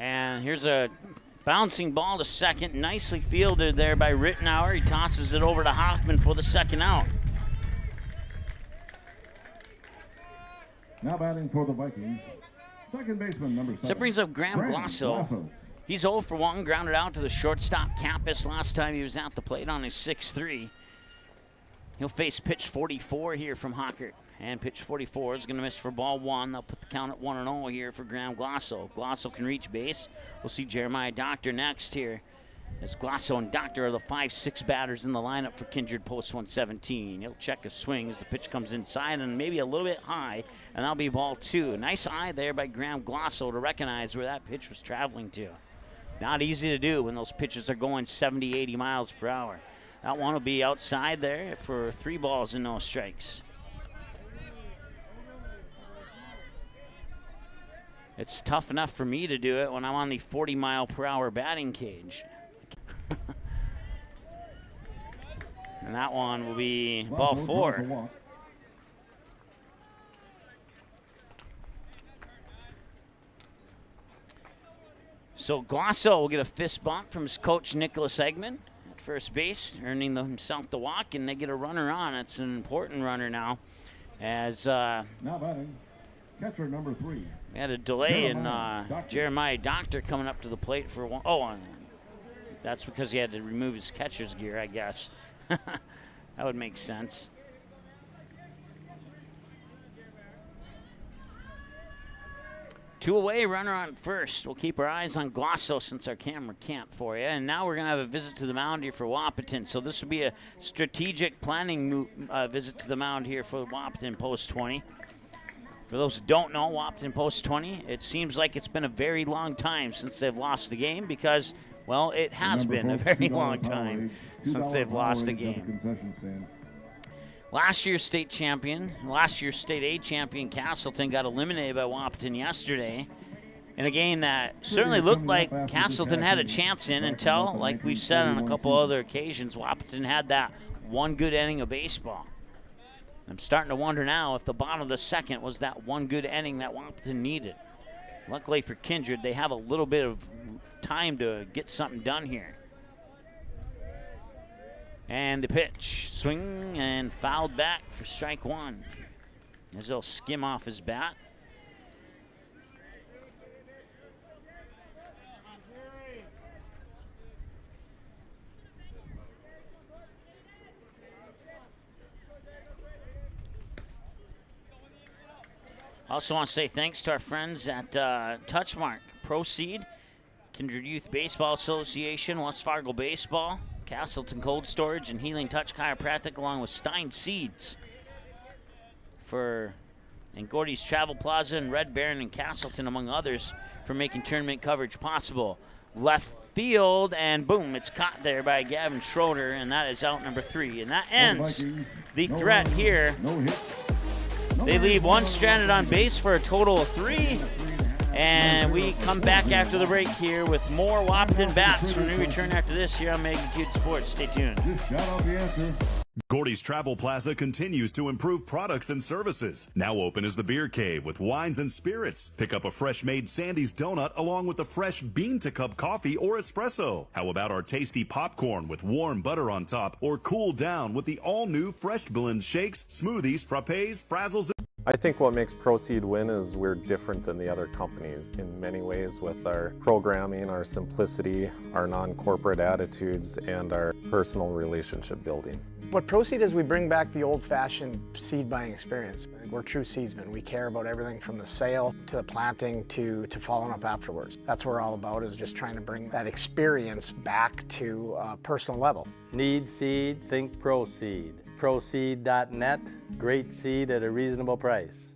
[SPEAKER 2] And here's a bouncing ball to second. Nicely fielded there by Rittenauer. He tosses it over to Hoffman for the second out.
[SPEAKER 5] Now batting for the Vikings, second baseman number 7.
[SPEAKER 2] So that brings up Graham Glosso. He's 0 for 1, grounded out to the shortstop Campus last time he was at the plate on his 6-3. He'll face pitch 44 here from Hockert. And pitch 44 is going to miss for ball 1. They'll put the count at 1-0 here for Graham Glosso. Glosso can reach base. We'll see Jeremiah Doctor next here. As Glosso and Doctor are the 5-6 batters in the lineup for Kindred post 117. He'll check his swing as the pitch comes inside and maybe a little bit high, and that'll be ball 2. Nice eye there by Graham Glosso to recognize where that pitch was traveling to. Not easy to do when those pitches are going 70, 80 miles per hour. That one will be outside there for 3 balls and no strikes. It's tough enough for me to do it when I'm on the 40-mile-per-hour batting cage. And that one will be ball 4. So Glosso will get a fist bump from his coach, Nicholas Eggman, at first base, earning himself the walk, and they get a runner on. It's an important runner now. As
[SPEAKER 5] now batting, catcher number 3.
[SPEAKER 2] We had a delay in Jeremiah Doctor coming up to the plate for one. Oh, that's because he had to remove his catcher's gear, I guess. That would make sense. Two away, runner on first. We'll keep our eyes on Glosso since our camera can't for you. And now we're going to have a visit to the mound here for Wahpeton. So this will be a strategic planning visit to the mound here for Wahpeton post 20. For those who don't know, Wahpeton post 20, it seems like it's been a very long time since they've lost the game because, well, it has been a very long time since they've lost a game. Last year's state champion, last year's state A champion, Castleton, got eliminated by Wahpeton yesterday in a game that certainly looked like Castleton had a chance in until, like we've said on a couple other occasions, Wahpeton had that one good inning of baseball. I'm starting to wonder now if the bottom of the second was that one good inning that Wahpeton needed. Luckily for Kindred, they have a little bit of time to get something done here. And the pitch, swing and fouled back for strike 1. As they'll skim off his bat. Also want to say thanks to our friends at Touchmark, Proceed, Kindred Youth Baseball Association, West Fargo Baseball, Castleton Cold Storage, and Healing Touch Chiropractic, along with Stein Seeds and Gordy's Travel Plaza and Red Baron and Castleton, among others, for making tournament coverage possible. Left field, and boom, it's caught there by Gavin Schroeder, and that is out number 3. And that ends the threat here. They leave one stranded on base for a total of 3. And we come back after the break here with more Wahpeton bats when we return after this here on Magnitude Sports. Stay tuned.
[SPEAKER 3] Gordy's Travel Plaza continues to improve products and services. Now open is the Beer Cave with wines and spirits. Pick up a fresh-made Sandy's donut along with a fresh bean-to-cup coffee or espresso. How about our tasty popcorn with warm butter on top, or cool down with the all-new Fresh Blend shakes, smoothies, frappes, frazzles.
[SPEAKER 22] I think what makes Proceed win is we're different than the other companies in many ways with our programming, our simplicity, our non-corporate attitudes, and our personal relationship building.
[SPEAKER 23] What Proceed is, we bring back the old-fashioned seed buying experience. We're true seedsmen. We care about everything from the sale to the planting to following up afterwards. That's what we're all about, is just trying to bring that experience back to a personal level.
[SPEAKER 24] Need seed? Think Proceed. Proceed.net, great seed at a reasonable price.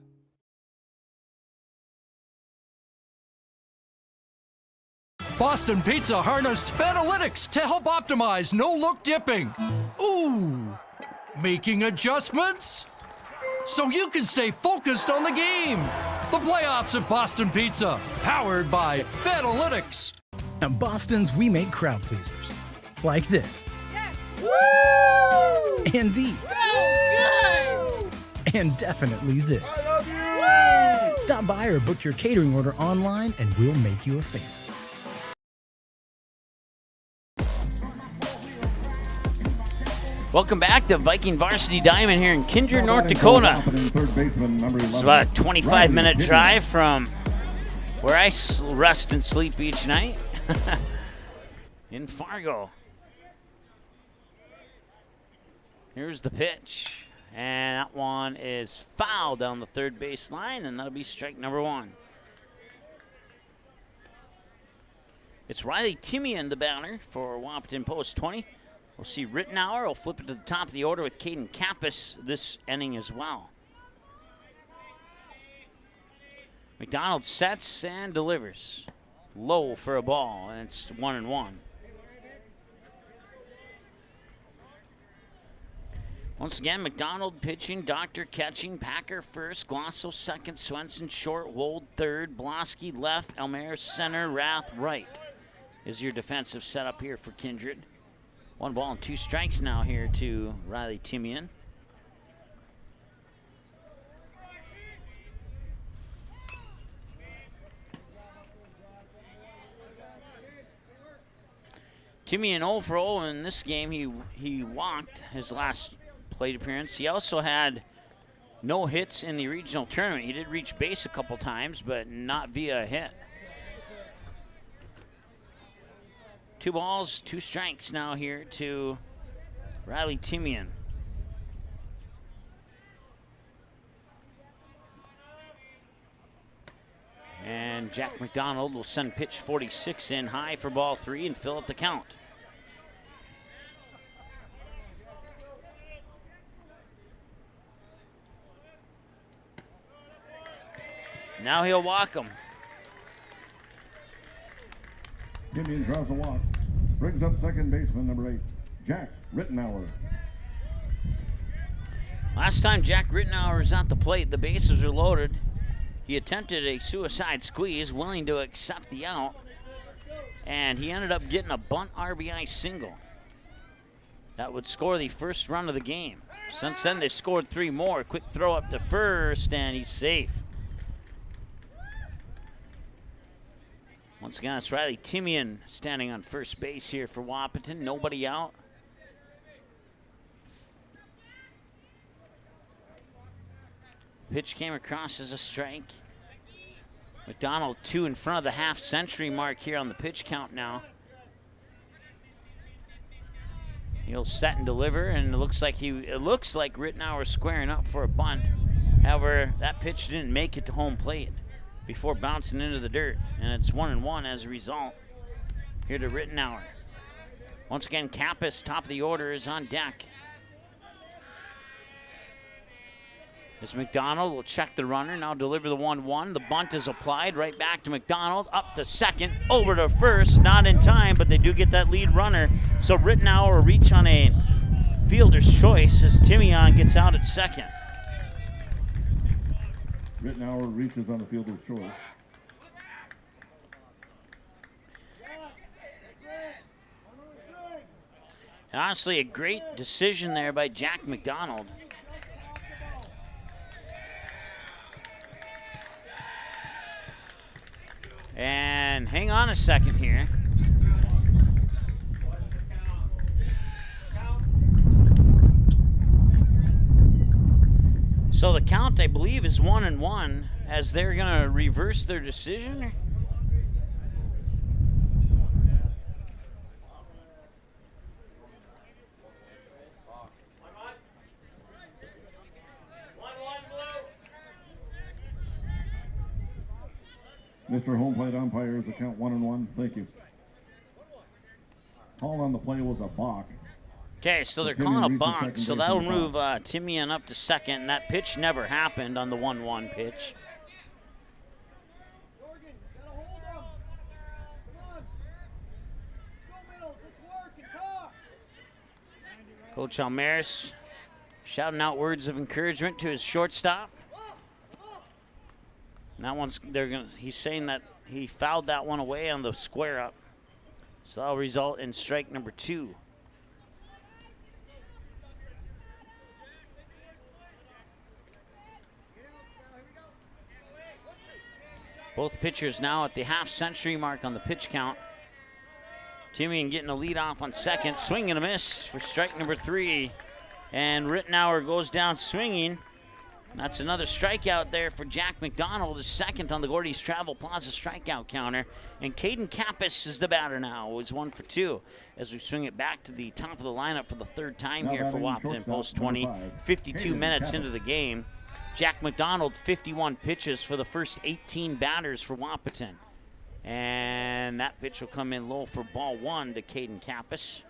[SPEAKER 19] Boston Pizza harnessed Fanalytics to help optimize no-look dipping. Ooh, making adjustments so you can stay focused on the game. The playoffs at Boston Pizza, powered by Fanalytics.
[SPEAKER 20] At Boston's, we make crowd pleasers. Like this.
[SPEAKER 21] Woo!
[SPEAKER 20] And these.
[SPEAKER 21] So good!
[SPEAKER 20] And definitely this.
[SPEAKER 21] I love you! Woo!
[SPEAKER 20] Stop by or book your catering order online and we'll make you a fan.
[SPEAKER 2] Welcome back to Viking Varsity Diamond here in Kindred, North Dakota. It's about a 25-minute drive from where I rest and sleep each night in Fargo. Here's the pitch. And that one is fouled down the third base line, and that'll be strike number 1. It's Riley Timian, the batter for Wahpeton Post 20. We'll see Rittenauer will flip it to the top of the order with Caden Kappas this inning as well. McDonald sets and delivers. Low for a ball, and it's 1-1. Once again, McDonald pitching, Doctor catching, Packer first, Glosso second, Swenson short, Wold third, Blosky left, Elmer center, Rath right is your defensive setup here for Kindred. 1 ball and 2 strikes now here to Riley Timian. Timian 0 for 0 in this game. He walked his last plate appearance. He also had no hits in the regional tournament. He did reach base a couple times, but not via a hit. 2 balls, 2 strikes now here to Riley Timian. And Jack McDonald will send pitch 46 in high for ball 3 and fill up the count. Now he'll walk him.
[SPEAKER 5] Timian draws a walk. Brings up second baseman number 8, Jack Rittenauer.
[SPEAKER 2] Last time Jack Rittenauer was at the plate, the bases were loaded. He attempted a suicide squeeze, willing to accept the out, and he ended up getting a bunt RBI single. That would score the first run of the game. Since then, they've scored 3 more. Quick throw up to first, and he's safe. Once again, it's Riley Timian standing on first base here for Wahpeton. Nobody out. Pitch came across as a strike. McDonald 2 in front of the half-century mark here on the pitch count now. He'll set and deliver, and it looks like Rittenauer squaring up for a bunt. However, that pitch didn't make it to home plate before bouncing into the dirt, and it's 1-1 as a result. Here to Rittenauer. Once again, Kappas, top of the order, is on deck. As McDonald will check the runner, now deliver the 1-1. The bunt is applied, right back to McDonald, up to second, over to first, not in time, but they do get that lead runner. So Rittenauer will reach on a fielder's choice as Timian gets out at second.
[SPEAKER 5] Rittenauer reaches on the fielder's choice.
[SPEAKER 2] And honestly, a great decision there by Jack McDonald. And hang on a second here. So the count, I believe, is 1-1 as they're going to reverse their decision.
[SPEAKER 5] Mr. Home Plate Umpires, the count 1-1. Thank you. Call on the play was a balk.
[SPEAKER 2] Okay, so they're calling a balk, so that'll move Timian up to second, and that pitch never happened on the 1-1 pitch. Coach Almaris shouting out words of encouragement to his shortstop. And that one's he's saying that he fouled that one away on the square up. So that'll result in strike number 2. Both pitchers now at the half-century mark on the pitch count. Timian getting a lead off on second. Swing and a miss for strike number 3. And Rittenauer goes down swinging. That's another strikeout there for Jack McDonald, his second on the Gordy's Travel Plaza strikeout counter. And Caden Kappas is the batter now. It's 1 for 2 as we swing it back to the top of the lineup for the third time here for Wahpeton Post 20. 52 minutes into the game. Jack McDonald, 51 pitches for the first 18 batters for Wahpeton. And that pitch will come in low for ball 1 to Caden Kappas.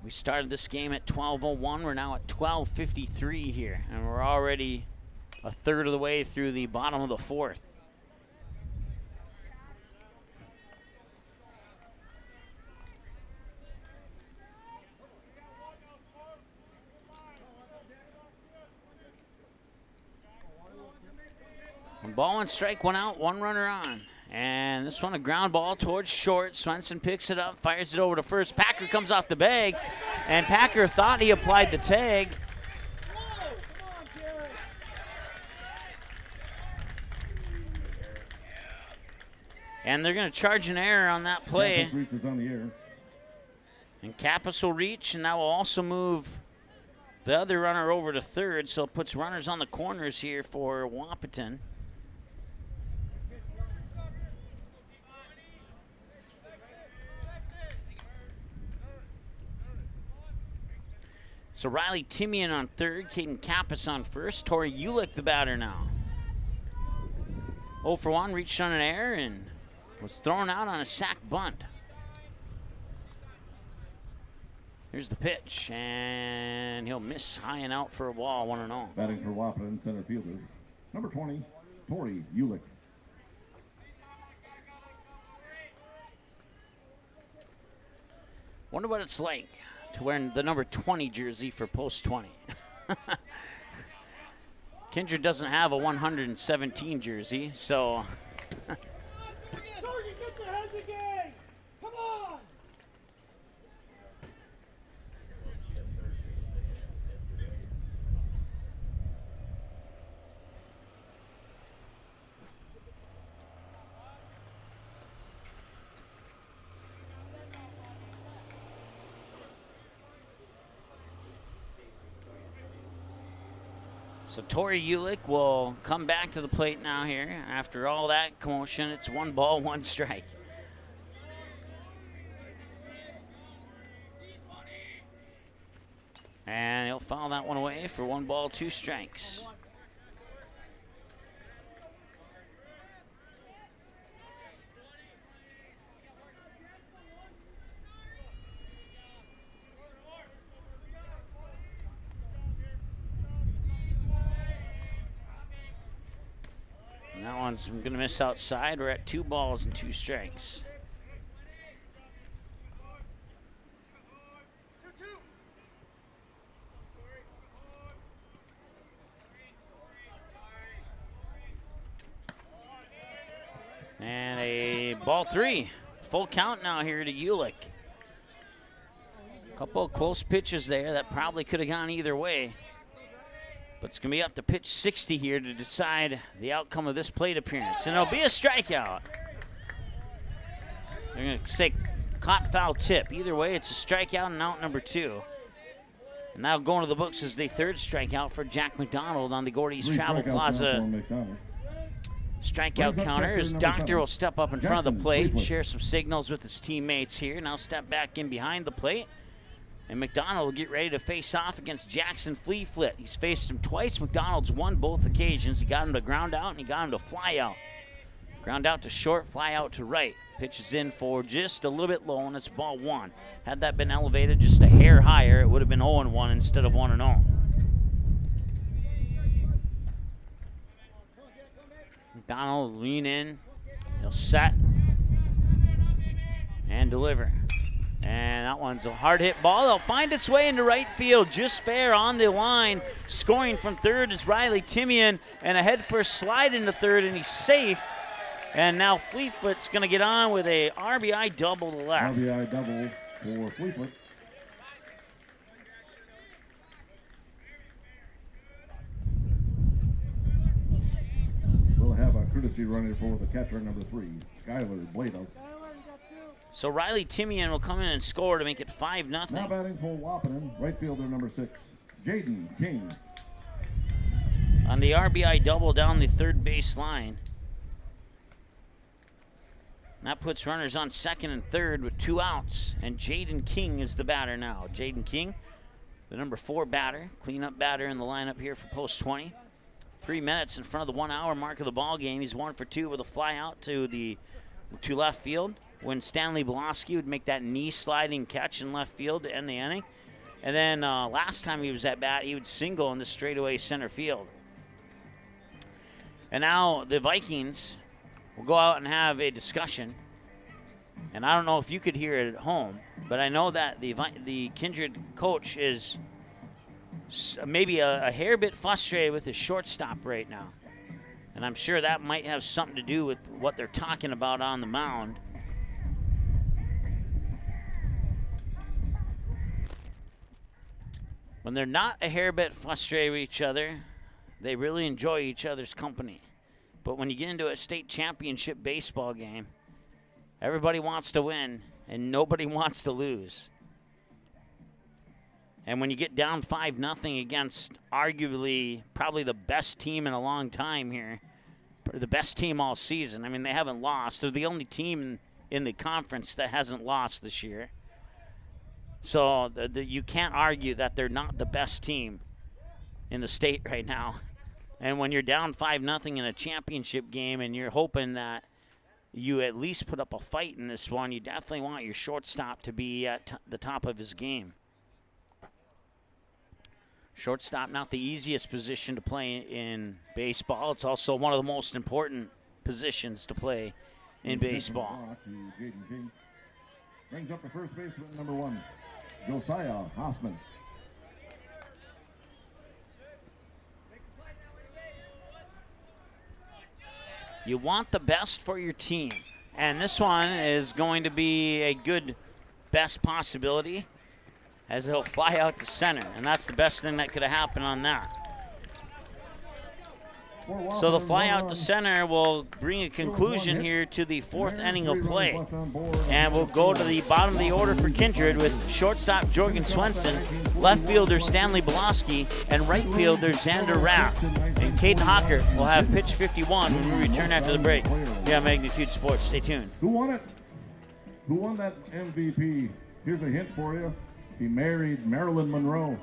[SPEAKER 2] We started this game at 12:01. We're now at 12:53 here, and we're already a third of the way through the bottom of the fourth. One ball and strike, one out, one runner on. And this one a ground ball towards short. Swenson picks it up, fires it over to first. Packer comes off the bag, and Packer thought he applied the tag. And they're going to charge an error on that play. And Kappas will reach, and that will also move the other runner over to third, so it puts runners on the corners here for Wahpeton. So Riley Timian on third, Caden Kappas on first. Tori Ulick the batter now. 0 for 1, reached on an error and was thrown out on a sac bunt. Here's the pitch, and he'll miss high and out for a ball, 1-0.
[SPEAKER 5] Batting for Wahpeton center fielder, number 20, Tori Ulick.
[SPEAKER 2] Wonder what it's like to wear the number 20 jersey for Post 20. Kindred doesn't have a 117 jersey, so So Tori Ulick will come back to the plate now here. After all that commotion, it's 1 ball, 1 strike. And he'll foul that one away for 1 ball, 2 strikes. That one's going to miss outside. We're at 2 balls and 2 strikes. And a ball 3. Full count now here to Ulick. A couple of close pitches there that probably could have gone either way. But it's going to be up to pitch 60 here to decide the outcome of this plate appearance. And it'll be a strikeout. They're going to say caught foul tip. Either way, it's a strikeout and out number 2. And now going to the books is the 3rd strikeout for Jack McDonald on the Gordy's Travel Plaza strikeout counter. As Doctor will step up in front of the plate, share some signals with his teammates here. Now step back in behind the plate. And McDonald will get ready to face off against Jackson Fleeflit. He's faced him twice. McDonald's won both occasions. He got him to ground out and he got him to fly out. Ground out to short, fly out to right. Pitches in for just a little bit low, and it's ball 1. Had that been elevated just a hair higher, it would have been 0-1 instead of 1-0. McDonald will lean in. He'll set and deliver. And that one's a hard hit ball. It'll find its way into right field, just fair on the line. Scoring from third is Riley Timian, and a head first slide into third, and he's safe. And now Fleetfoot's going to get on with a RBI double to left.
[SPEAKER 5] RBI double for Fleetfoot. We'll have a courtesy runner for the catcher, number 3, Skylar Blado.
[SPEAKER 2] So Riley Timian will come in and score to make it 5-0.
[SPEAKER 5] Now batting for Wahpeton, right fielder number 6, Jaden King.
[SPEAKER 2] On the RBI double down the third base line. That puts runners on second and third with 2 outs. And Jaden King is the batter now. Jaden King, the number 4 batter, cleanup batter in the lineup here for post 20. 3 minutes in front of the 1 hour mark of the ball game. He's 1 for 2 with a fly out to left field when Stanley Boloski would make that knee sliding catch in left field to end the inning. And then last time he was at bat, he would single in the straightaway center field. And now the Vikings will go out and have a discussion. And I don't know if you could hear it at home, but I know that the Kindred coach is maybe a hair bit frustrated with his shortstop right now. And I'm sure that might have something to do with what they're talking about on the mound. When they're not a hair bit frustrated with each other, they really enjoy each other's company. But when you get into a state championship baseball game, everybody wants to win and nobody wants to lose. And when you get down 5-0 against arguably probably the best team in a long time here, the best team all season. I mean, they haven't lost. They're the only team in the conference that hasn't lost this year. So you can't argue that they're not the best team in the state right now. And when you're down 5-0 in a championship game and you're hoping that you at least put up a fight in this one, you definitely want your shortstop to be at the top of his game. Shortstop, not the easiest position to play in baseball. It's also one of the most important positions to play in baseball.
[SPEAKER 5] Brings up the first baseman, number 1, Josiah Hoffman.
[SPEAKER 2] You want the best for your team. And this one is going to be a good best possibility as he'll fly out to center. And that's the best thing that could have happened on that. So the fly out to center will bring a conclusion here to the 4th inning of play. And we'll go to the bottom of the order for Kindred with shortstop Jorgen Swenson, left fielder Stanley Boloski, and right fielder Xander Rapp. And Caden Hockert will have pitch 51 when we return after the break. Yeah, Magnitude Sports. Stay tuned.
[SPEAKER 5] Who won it? Who won that MVP? Here's a hint for you. He married Marilyn Monroe.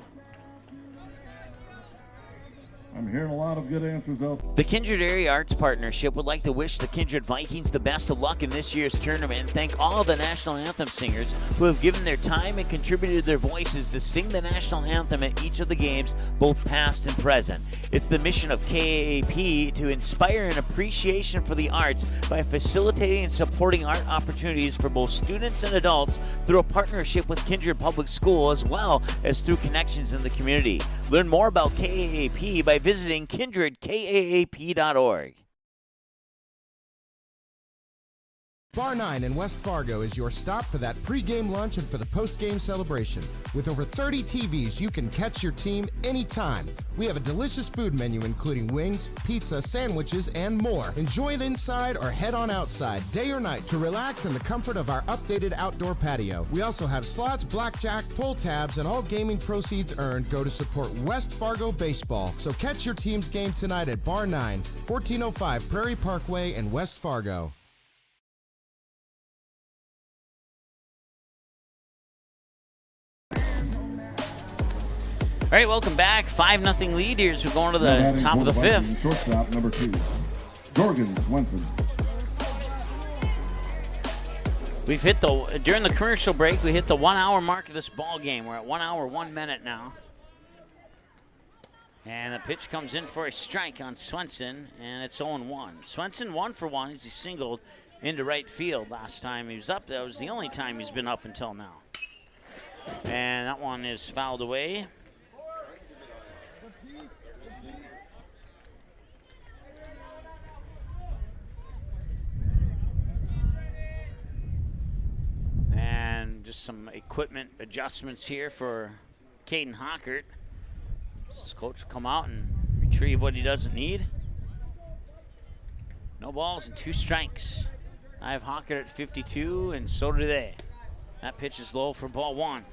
[SPEAKER 5] I'm hearing a lot of good answers out.
[SPEAKER 18] The Kindred Area Arts Partnership would like to wish the Kindred Vikings the best of luck in this year's tournament and thank all of the National Anthem singers who have given their time and contributed their voices to sing the National Anthem at each of the games, both past and present. It's the mission of KAAP to inspire an appreciation for the arts by facilitating and supporting art opportunities for both students and adults through a partnership with Kindred Public School as well as through connections in the community. Learn more about KAAP by visiting kindredkaap.org.
[SPEAKER 1] Bar 9 in West Fargo is your stop for that pregame lunch and for the postgame celebration. With over 30 TVs, you can catch your team anytime. We have a delicious food menu including wings, pizza, sandwiches, and more. Enjoy it inside or head on outside, day or night, to relax in the comfort of our updated outdoor patio. We also have slots, blackjack, pull tabs, and all gaming proceeds earned go to support West Fargo baseball. So catch your team's game tonight at Bar 9, 1405 Prairie Parkway in West Fargo.
[SPEAKER 2] All right, welcome back. 5-0 lead here as we're going to the top of the 5th.
[SPEAKER 5] Shortstop number 2, Jorgen Swenson.
[SPEAKER 2] We've hit during the commercial break, we hit the 1 hour mark of this ball game. We're at 1 hour, 1 minute now. And the pitch comes in for a strike on Swenson, and it's 0-1. Swenson 1 for 1 as he singled into right field last time he was up. That was the only time he's been up until now. And that one is fouled away. And just some equipment adjustments here for Caden Hockert. His coach will come out and retrieve what he doesn't need. No balls and 2 strikes. I have Hockert at 52, and so do they. That pitch is low for ball one.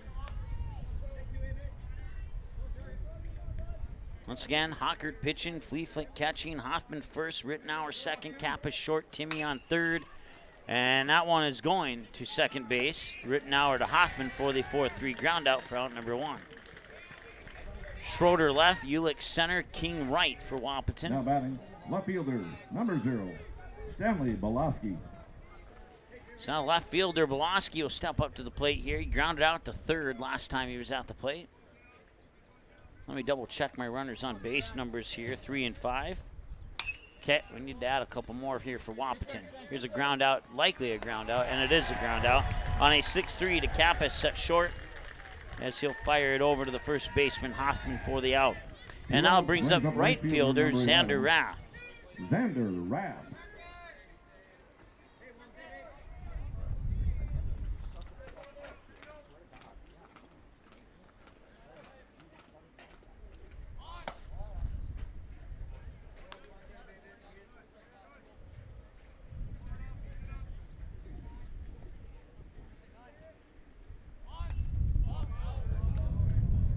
[SPEAKER 2] Once again, Hockert pitching, Flea Flick catching, Hoffman first, Rittenauer second, Kappa short, Timmy on third. And that one is going to second base. Rittenauer to Hoffman for the 4-3 ground out for out number one. Schroeder left, Ulick center, King right for Wahpeton.
[SPEAKER 5] Now batting, left fielder, number 0, Stanley Belaski.
[SPEAKER 2] So now left fielder Belaski will step up to the plate here. He grounded out to third last time he was at the plate. Let me double check my runners on base numbers here, 3 and 5. Okay, we need to add a couple more here for Wahpeton. Here's a ground out, likely a ground out, and it is a ground out. On a 6-3 to Kappa, set short, as he'll fire it over to the first baseman, Hoffman, for the out. And now brings up right fielder Xander Rath.
[SPEAKER 5] Xander Rath.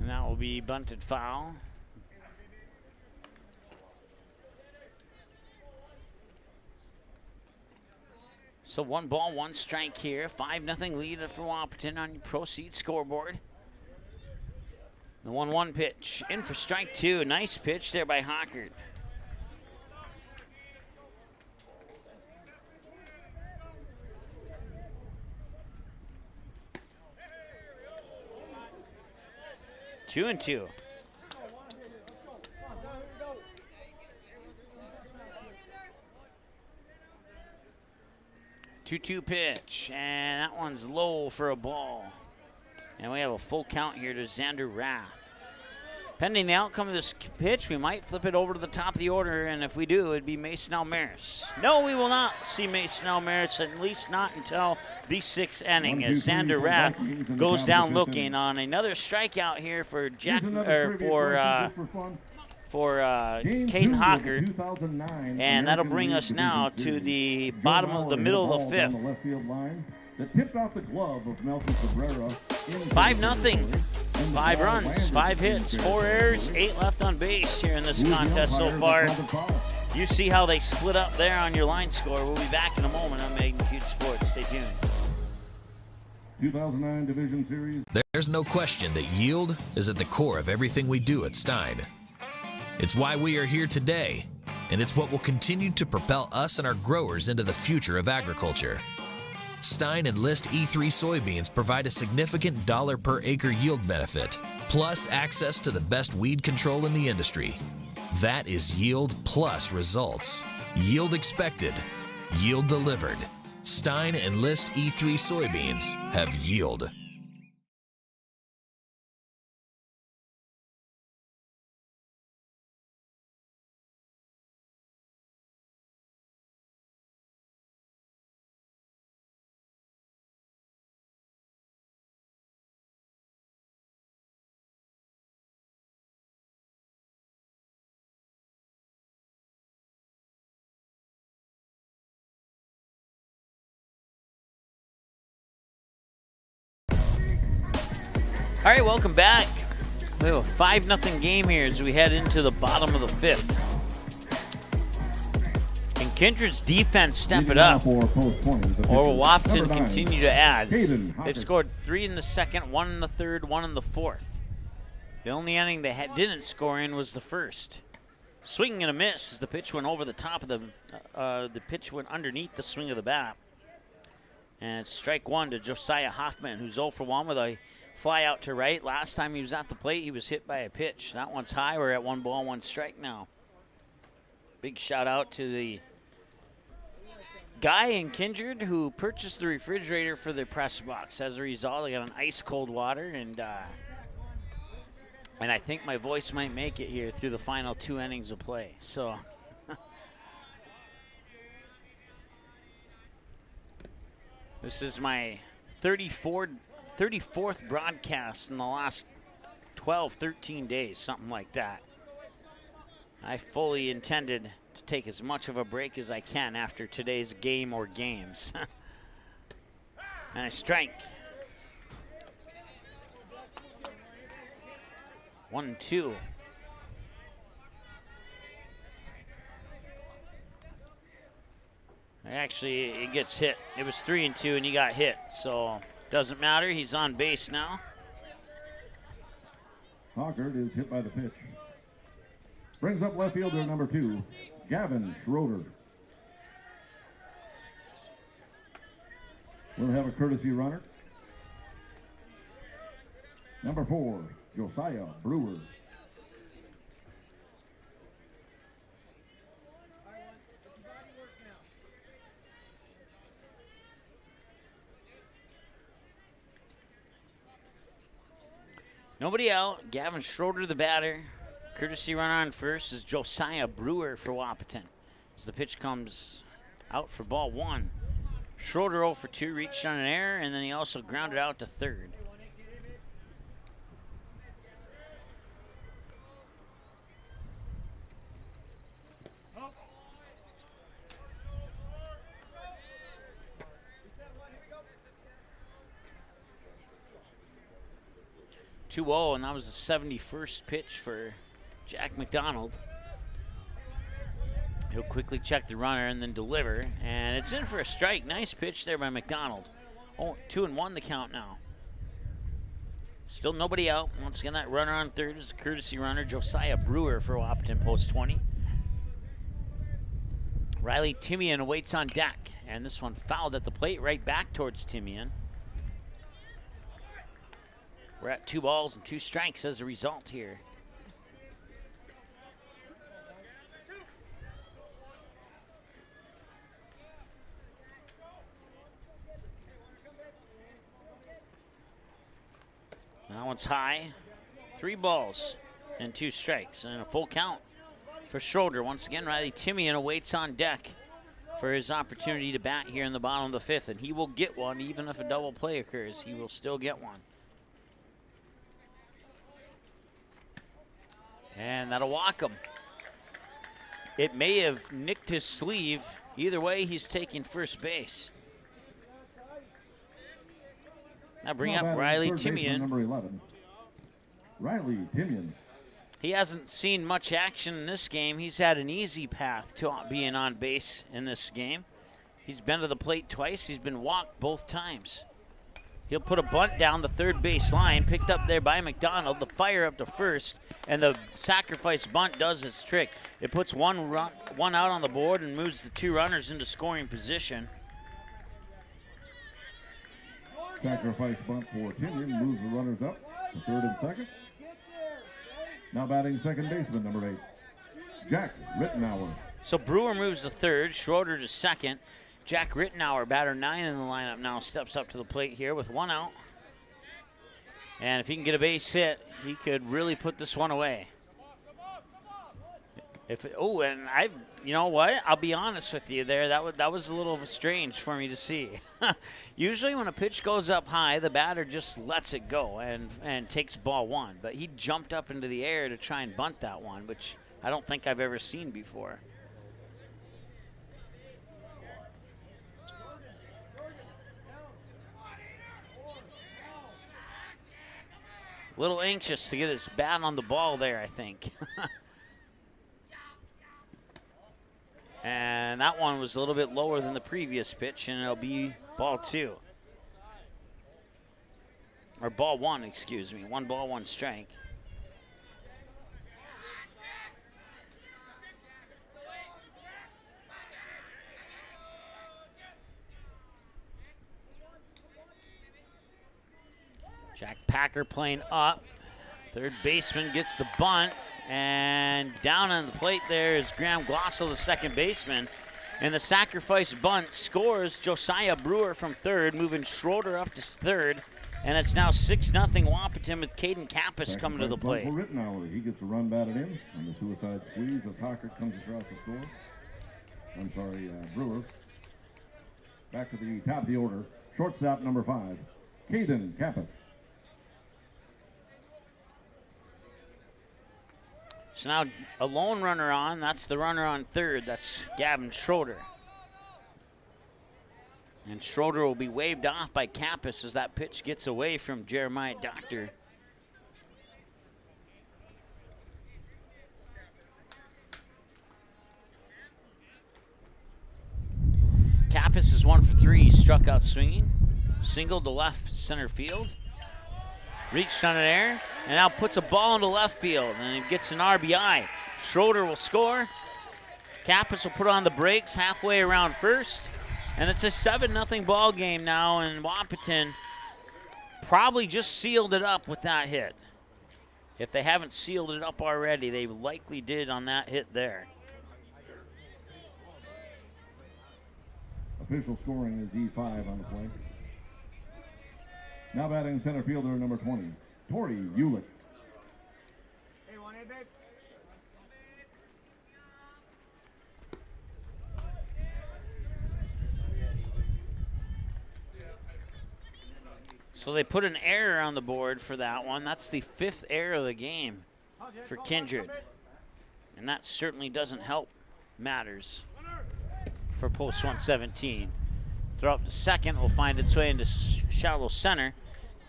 [SPEAKER 2] And that will be bunted foul. So 1 ball, 1 strike here. 5-0 lead for Wahpeton on your Proceed scoreboard. The 1-1 pitch. In for strike 2. Nice pitch there by Hockert. Two and 2. Two pitch, and that one's low for a ball. And we have a full count here to Xander Rath. Pending the outcome of this pitch, we might flip it over to the top of the order, and if we do, it'd be Mason Almaris. No, we will not see Mason Almaris, at least not until the 6th inning, as Xander Rath goes down looking on another strikeout here for Caden Hockert, and that'll bring us now to the bottom of the middle of the 5th.
[SPEAKER 5] That tipped off the glove of Nelson Cabrera.
[SPEAKER 2] 5-0. 5 runs, 5 hits, 4 errors, 8 left on base here in this contest so far. You see how they split up there on your line score. We'll be back in a moment on Magnitude Sports. Stay tuned.
[SPEAKER 5] 2009 Division Series.
[SPEAKER 4] There's no question that yield is at the core of everything we do at Stein. It's why we are here today, and it's what will continue to propel us and our growers into the future of agriculture. Stein Enlist E3 soybeans provide a significant dollar per acre yield benefit, plus access to the best weed control in the industry. That is yield plus results. Yield expected, yield delivered. Stein Enlist E3 soybeans have yield.
[SPEAKER 2] All right, welcome back. We have a 5-0 game here as we head into the bottom of the 5th. Can Kindred's defense step it up? Or will Wahpeton continue to add? They've scored 3 in the second, 1 in the third, 1 in the fourth. The only inning they didn't score in was the first. Swinging and a miss as the pitch went over the top of the pitch went underneath the swing of the bat. And it's strike 1 to Josiah Hoffman, who's 0 for 1 with a fly out to right. Last time he was at the plate, he was hit by a pitch. That one's high. We're at 1 ball, 1 strike now. Big shout out to the guy in Kindred who purchased the refrigerator for their press box. As a result, I got an ice cold water, and I think my voice might make it here through the final 2 innings of play. So this is my 34th broadcast in the last 12, 13 days, something like that. I fully intended to take as much of a break as I can after today's game or games. And a strike. 1-2. Actually, it gets hit. It was 3-2, and he got hit, so doesn't matter. He's on base now.
[SPEAKER 5] Hockert is hit by the pitch. Brings up left fielder number 2, Gavin Schroeder. We'll have a courtesy runner. Number 4, Josiah Brewer.
[SPEAKER 2] Nobody out. Gavin Schroeder, the batter. Courtesy runner on first is Josiah Brewer for Wahpeton. As the pitch comes out for ball 1. Schroeder 0 for 2, reached on an error, and then he also grounded out to third. And that was the 71st pitch for Jack McDonald. He'll quickly check the runner and then deliver, and it's in for a strike. Nice pitch there by McDonald. Oh, 2-1 the count now. Still nobody out. Once again, that runner on third is a courtesy runner, Josiah Brewer for Wahpeton, post 20. Riley Timian awaits on deck, and this one fouled at the plate, right back towards Timian. We're at 2 balls and 2 strikes as a result here. That one's high. 3 balls and 2 strikes and a full count for Schroeder. Once again, Riley Timian awaits on deck for his opportunity to bat here in the bottom of the 5th, and he will get one. Even if a double play occurs, he will still get one. And that'll walk him. It may have nicked his sleeve. Either way, he's taking first base. Now bring up Riley Timian.
[SPEAKER 5] Number 11, Riley Timian.
[SPEAKER 2] He hasn't seen much action in this game. He's had an easy path to being on base in this game. He's been to the plate twice. He's been walked both times. He'll put a bunt down the third base line, picked up there by McDonald. The fire up to first, and the sacrifice bunt does its trick. It puts one out on the board and moves the 2 runners into scoring position.
[SPEAKER 5] Sacrifice bunt for Timian, moves the runners up to third and second. Now batting second baseman, number 8, Jack Rittenauer.
[SPEAKER 2] So Brewer moves to third, Schroeder to second. Jack Rittenauer, batter 9 in the lineup now, steps up to the plate here with 1 out. And if he can get a base hit, he could really put this one away. You know what? I'll be honest with you there. That was a little strange for me to see. Usually when a pitch goes up high, the batter just lets it go and takes ball 1. But he jumped up into the air to try and bunt that one, which I don't think I've ever seen before. A little anxious to get his bat on the ball there, I think. And that one was a little bit lower than the previous pitch, and it'll be ball 2. Or ball 1, excuse me. 1 ball, 1 strike. Jack Packer playing up. Third baseman gets the bunt. And down on the plate there is Graham Glossel, the second baseman. And the sacrifice bunt scores Josiah Brewer from third, moving Schroeder up to third. And it's now 6-0 Wahpeton with Caden Kappas coming to the plate.
[SPEAKER 5] He gets a run batted in on the suicide squeeze as Hockert comes across the score. Brewer. Back to the top of the order. Shortstop number 5, Caden Kappas.
[SPEAKER 2] So now a lone runner on. That's the runner on third. That's Gavin Schroeder. And Schroeder will be waved off by Kappas as that pitch gets away from Jeremiah Doctor. Kappas is 1 for 3. He struck out swinging. Singled to left center field. Reached on an air, and now puts a ball into left field, and he gets an RBI. Schroeder will score. Kappas will put on the brakes halfway around first, and it's a 7-0 ball game now, and Wahpeton probably just sealed it up with that hit. If they haven't sealed it up already, they likely did on that hit there.
[SPEAKER 5] Official scoring is E5 on the play. Now batting center fielder number 20, Tori Ulick.
[SPEAKER 2] So they put an error on the board for that one. That's the 5th error of the game for Kindred. And that certainly doesn't help matters for post 117. Throw up to second will find its way into shallow center.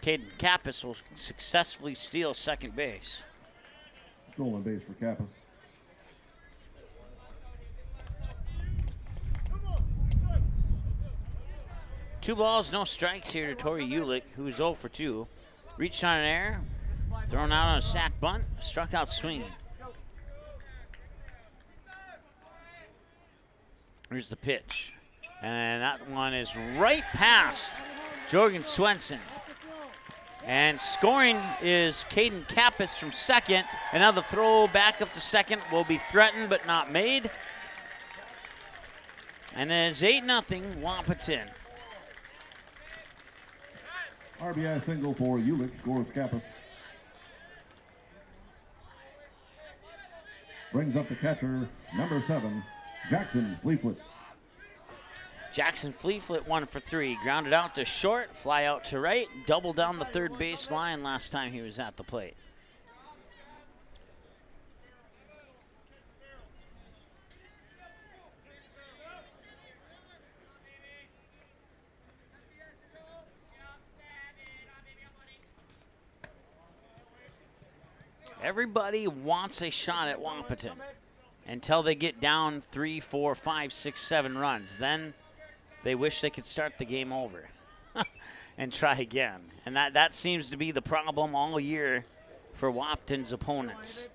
[SPEAKER 2] Caden Kappas will successfully steal second base.
[SPEAKER 5] Stolen base for Kappas.
[SPEAKER 2] Two balls, no strikes here to Tori Ulick, who's 0 for 2. Reached on an air, thrown out on a sac bunt, struck out swinging. Here's the pitch. And that one is right past Jorgen Swenson. And scoring is Caden Kappas from second. And now the throw back up to second will be threatened but not made. And it is 8-0 Wahpeton.
[SPEAKER 5] RBI single for Ulick, scores Kappas. Brings up the catcher, number 7, Jackson Fleetfoot.
[SPEAKER 2] Jackson Fleetfoot 1 for 3. Grounded out to short, fly out to right, double down the third base line last time he was at the plate. Everybody wants a shot at Wahpeton until they get down 3, 4, 5, 6, 7 runs. Then they wish they could start the game over and try again. And that seems to be the problem all year for Wahpeton's opponents.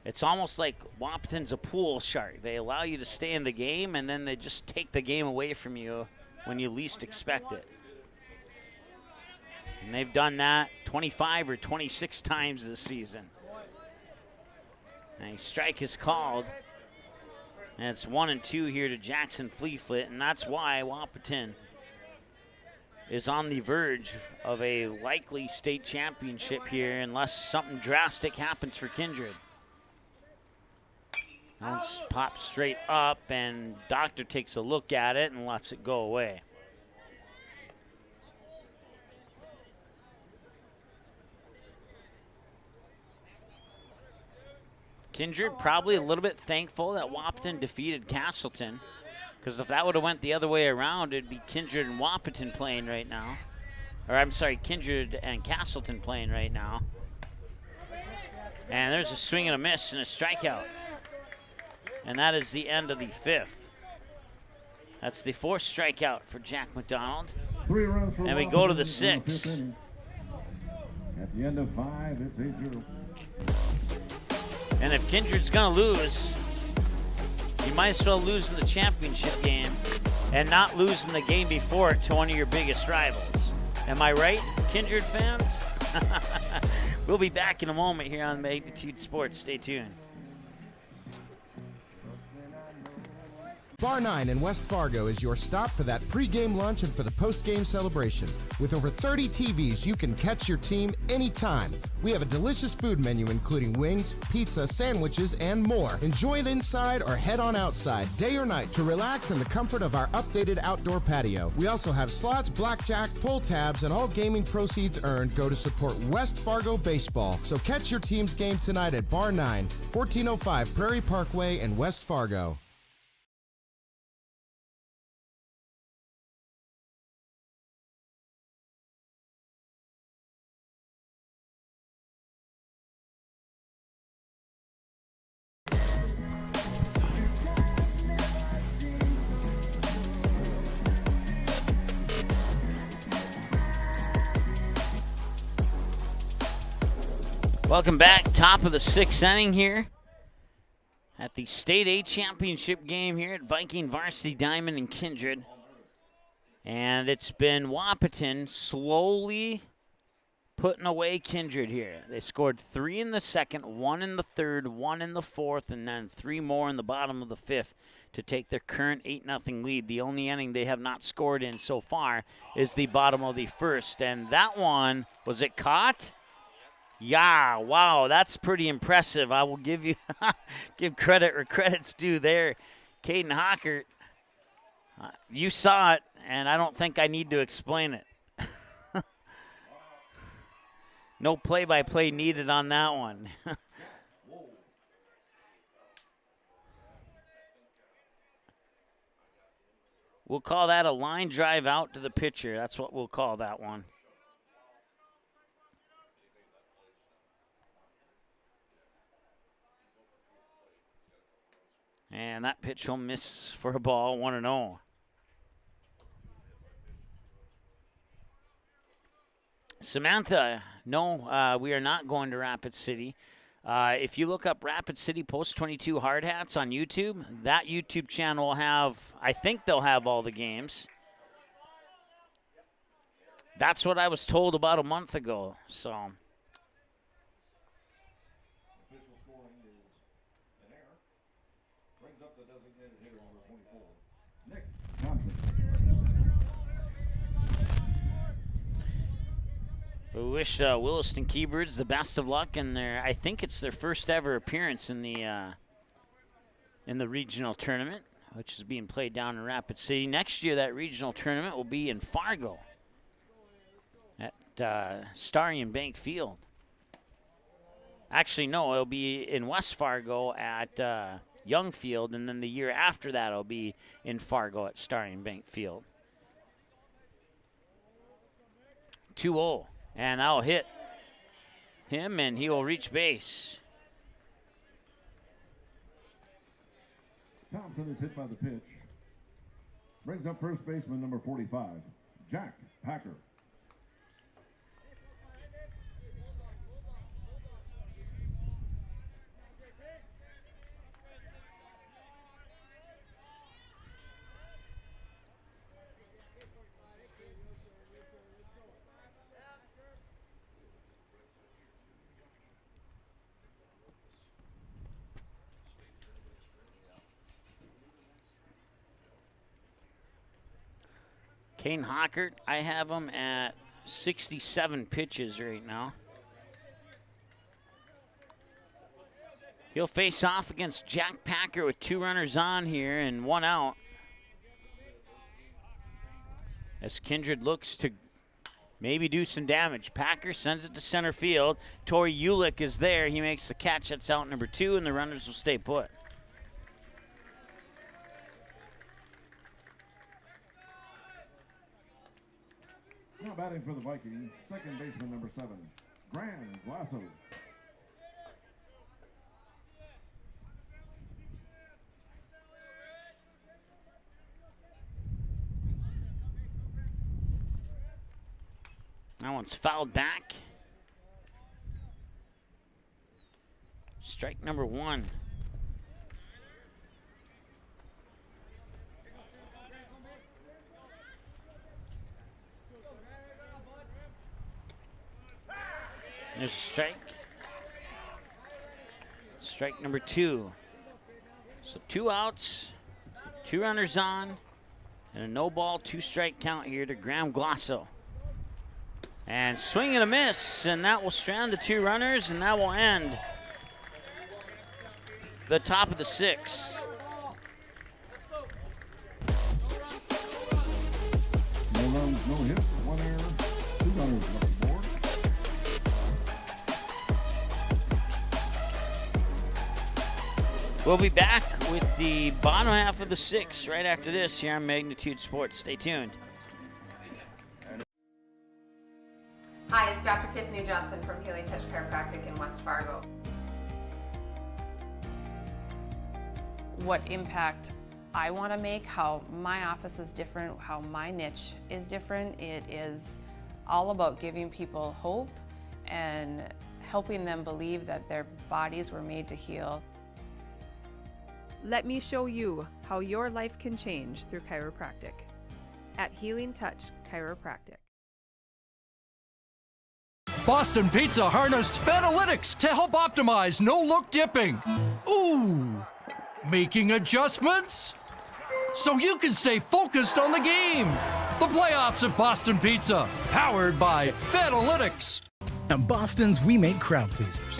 [SPEAKER 2] It's almost like Wahpeton's a pool shark. They allow you to stay in the game, and then they just take the game away from you when you least expect it. And they've done that 25 or 26 times this season. And a strike is called. And it's 1-2 here to Jackson Fleetfoot, and that's why Wahpeton is on the verge of a likely state championship here unless something drastic happens for Kindred. Let's pop straight up, and Doctor takes a look at it and lets it go away. Kindred probably a little bit thankful that Wahpeton defeated Castleton, because if that would have went the other way around, it'd be Kindred and Wahpeton playing right now. Or I'm sorry, Kindred and Castleton playing right now. And there's a swing and a miss and a strikeout. And that is the end of the 5th. That's the 4th strikeout for Jack McDonald.
[SPEAKER 5] 3 runs for
[SPEAKER 2] and we go to the 6th.
[SPEAKER 5] At the end of 5, it's 8-0.
[SPEAKER 2] And if Kindred's going to lose, you might as well lose in the championship game and not lose in the game before it to one of your biggest rivals. Am I right, Kindred fans? We'll be back in a moment here on Magnitude Sports. Stay tuned.
[SPEAKER 1] Bar 9 in West Fargo is your stop for that pregame lunch and for the postgame celebration. With over 30 TVs, you can catch your team anytime. We have a delicious food menu including wings, pizza, sandwiches, and more. Enjoy it inside or head on outside, day or night, to relax in the comfort of our updated outdoor patio. We also have slots, blackjack, pull tabs, and all gaming proceeds earned go to support West Fargo baseball. So catch your team's game tonight at Bar 9, 1405 Prairie Parkway in West Fargo.
[SPEAKER 2] Welcome back. Top of the 6th inning here at the State A Championship game here at Viking Varsity Diamond and Kindred. And it's been Wahpeton slowly putting away Kindred here. They scored 3 in the second, 1 in the third, 1 in the fourth, and then 3 more in the bottom of the 5th to take their current 8-0 lead. The only inning they have not scored in so far is the bottom of the 1st. And that one, was it caught? Yeah, wow, that's pretty impressive. I will give you give credit where credit's due there. Caden Hockert, you saw it, and I don't think I need to explain it. No play-by-play needed on that one. We'll call that a line drive out to the pitcher. That's what we'll call that one. And that pitch will miss for a ball, 1-0. Samantha, no, we are not going to Rapid City. If you look up Rapid City Post 22 Hard Hats on YouTube, that YouTube channel will have, I think they'll have all the games. That's what I was told about a month ago, so. We wish Williston Keybirds the best of luck in their, I think it's their first ever appearance in the regional tournament, which is being played down in Rapid City. Next year, that regional tournament will be in Fargo at Starry and Bank Field. Actually, no, it'll be in West Fargo at Young Field, and then the year after that, it'll be in Fargo at Starry and Bank Field. 2-0. And that'll hit him, and he will reach base.
[SPEAKER 5] Thompson is hit by the pitch. Brings up first baseman number 45, Jack Packer.
[SPEAKER 2] Kane Hockert, I have him at 67 pitches right now. He'll face off against Jack Packer with 2 runners on here and 1 out. As Kindred looks to maybe do some damage. Packer sends it to center field. Tori Ulick is there. He makes the catch. That's out number 2, and the runners will stay put.
[SPEAKER 5] Now batting for the Vikings, second baseman number 7, Graham Glasso.
[SPEAKER 2] That one's fouled back. Strike number 1. There's a strike. Strike number 2. So 2 outs, 2 runners on, and a no ball, 2 strike count here to Graham Glasso. And swing and a miss, and that will strand the 2 runners, and that will end the top of the 6th.
[SPEAKER 5] No runs, no hits, 1 error, 2 runners left aboard.
[SPEAKER 2] We'll be back with the bottom half of the 6th right after this here on Magnitude Sports. Stay tuned.
[SPEAKER 6] Hi, it's Dr. Tiffany Johnson from Healing Touch Chiropractic in West Fargo.
[SPEAKER 16] What impact I want to make, how my office is different, how my niche is different. It is all about giving people hope and helping them believe that their bodies were made to heal.
[SPEAKER 17] Let me show you how your life can change through chiropractic at Healing Touch Chiropractic.
[SPEAKER 19] Boston Pizza harnessed Fanalytics to help optimize no-look dipping. Ooh, making adjustments so you can stay focused on the game. The playoffs at Boston Pizza, powered by Fanalytics.
[SPEAKER 20] At Boston's, we make crowd pleasers.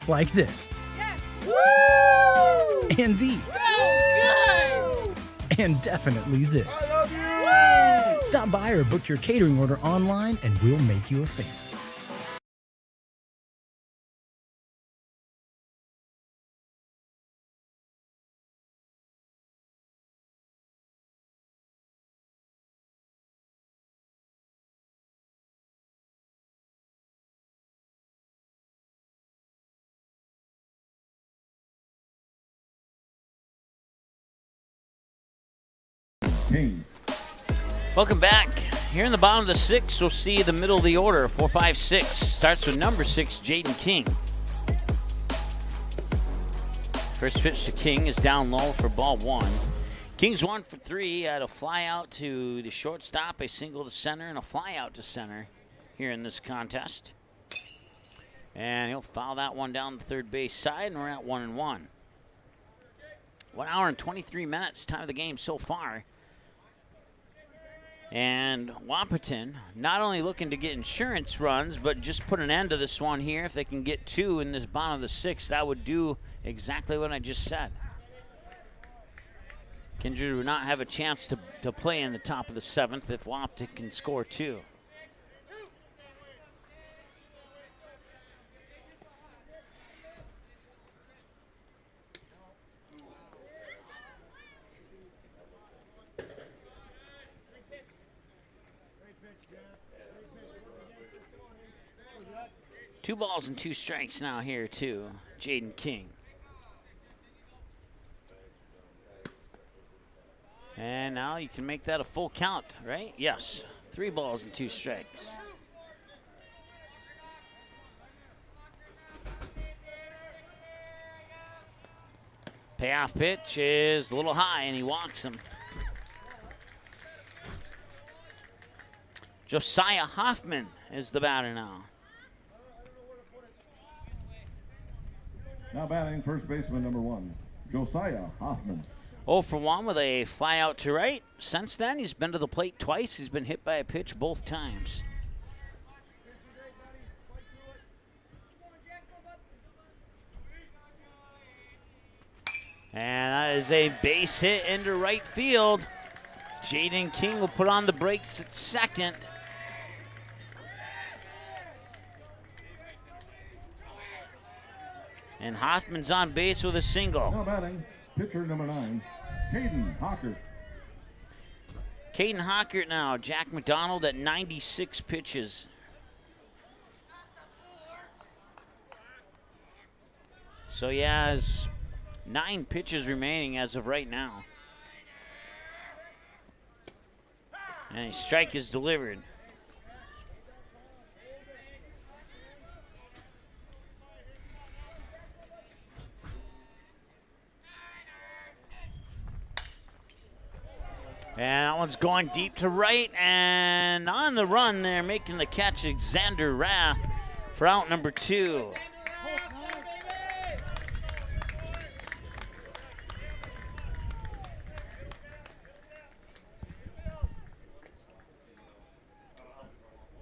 [SPEAKER 20] Like this.
[SPEAKER 21] Woo!
[SPEAKER 20] And these.
[SPEAKER 21] So good!
[SPEAKER 20] And definitely this.
[SPEAKER 21] I love you! Woo!
[SPEAKER 20] Stop by or book your catering order online and we'll make you a fan.
[SPEAKER 5] King.
[SPEAKER 2] Welcome back. Here in the bottom of the 6, we'll see the middle of the order. 4, 5, 6. Starts with number 6, Jaden King. First pitch to King is down low for ball 1. King's 1 for 3. Had a fly out to the shortstop, a single to center, and a fly out to center here in this contest. And he'll foul that one down the third base side, and we're at 1-1. 1 hour and 23 minutes, time of the game so far. And Wahpeton not only looking to get insurance runs, but just put an end to this one here. If they can get 2 in this bottom of the 6th, that would do exactly what I just said. Kindred would not have a chance to play in the top of the 7th if Wahpeton can score 2. Two balls and 2 strikes now here to Jaden King. And now you can make that a full count, right? Yes, 3 balls and 2 strikes. Payoff pitch is a little high and he walks him. Josiah Hoffman is the batter now.
[SPEAKER 5] Now batting first baseman number 1, Josiah Hoffman.
[SPEAKER 2] 0 for 1 with a fly out to right. Since then, he's been to the plate twice. He's been hit by a pitch both times. And that is a base hit into right field. Jaden King will put on the brakes at second. And Hoffman's on base with a single.
[SPEAKER 5] Now batting, pitcher number 9, Caden Hockert.
[SPEAKER 2] Caden Hockert now. Jack McDonald at 96 pitches. So he has 9 pitches remaining as of right now. And a strike is delivered. And that one's going deep to right, and on the run there, making the catch, Xander Rath for out number 2.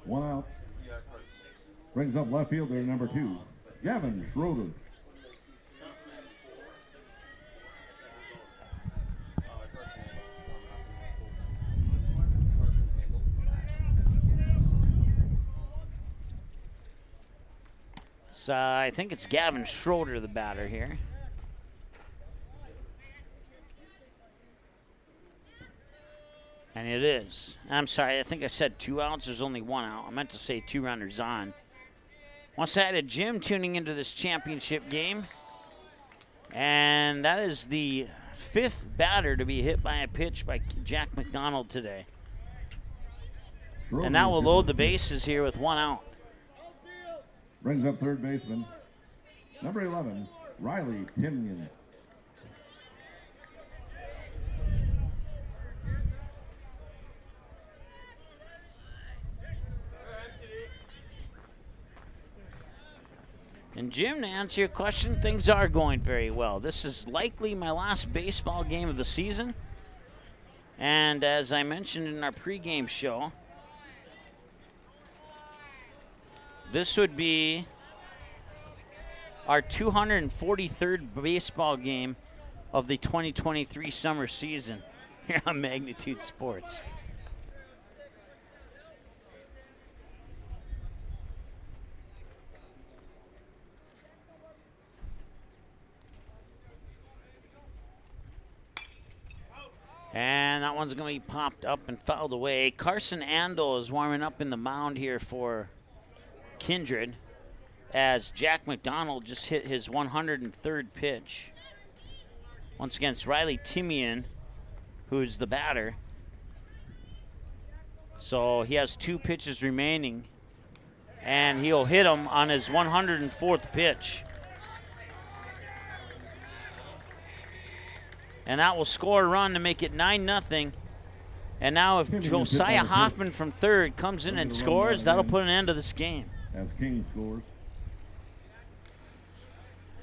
[SPEAKER 5] One out. Brings up left fielder number 2, Gavin Schroeder.
[SPEAKER 2] So I think it's Gavin Schroeder, the batter here. And it is. I'm sorry, I think I said 2 outs. There's only 1 out. I meant to say 2 runners on. Once I had a Jim tuning into this championship game. And that is the 5th batter to be hit by a pitch by Jack McDonald today. And that will load the bases here with 1 out.
[SPEAKER 5] Brings up third baseman, number 11, Riley Timian.
[SPEAKER 2] And Jim, to answer your question, things are going very well. This is likely my last baseball game of the season. And as I mentioned in our pregame show, this would be our 243rd baseball game of the 2023 summer season here on Magnitude Sports. And that one's going to be popped up and fouled away. Carson Andel is warming up in the mound here for Kindred as Jack McDonald just hit his 103rd pitch. Once again, it's Riley Timian who's the batter. So he has 2 pitches remaining, and he'll hit him on his 104th pitch. And that will score a run to make it 9-0. And now if Josiah Hoffman from third comes in and scores, that'll put an end to this game.
[SPEAKER 5] As King scores.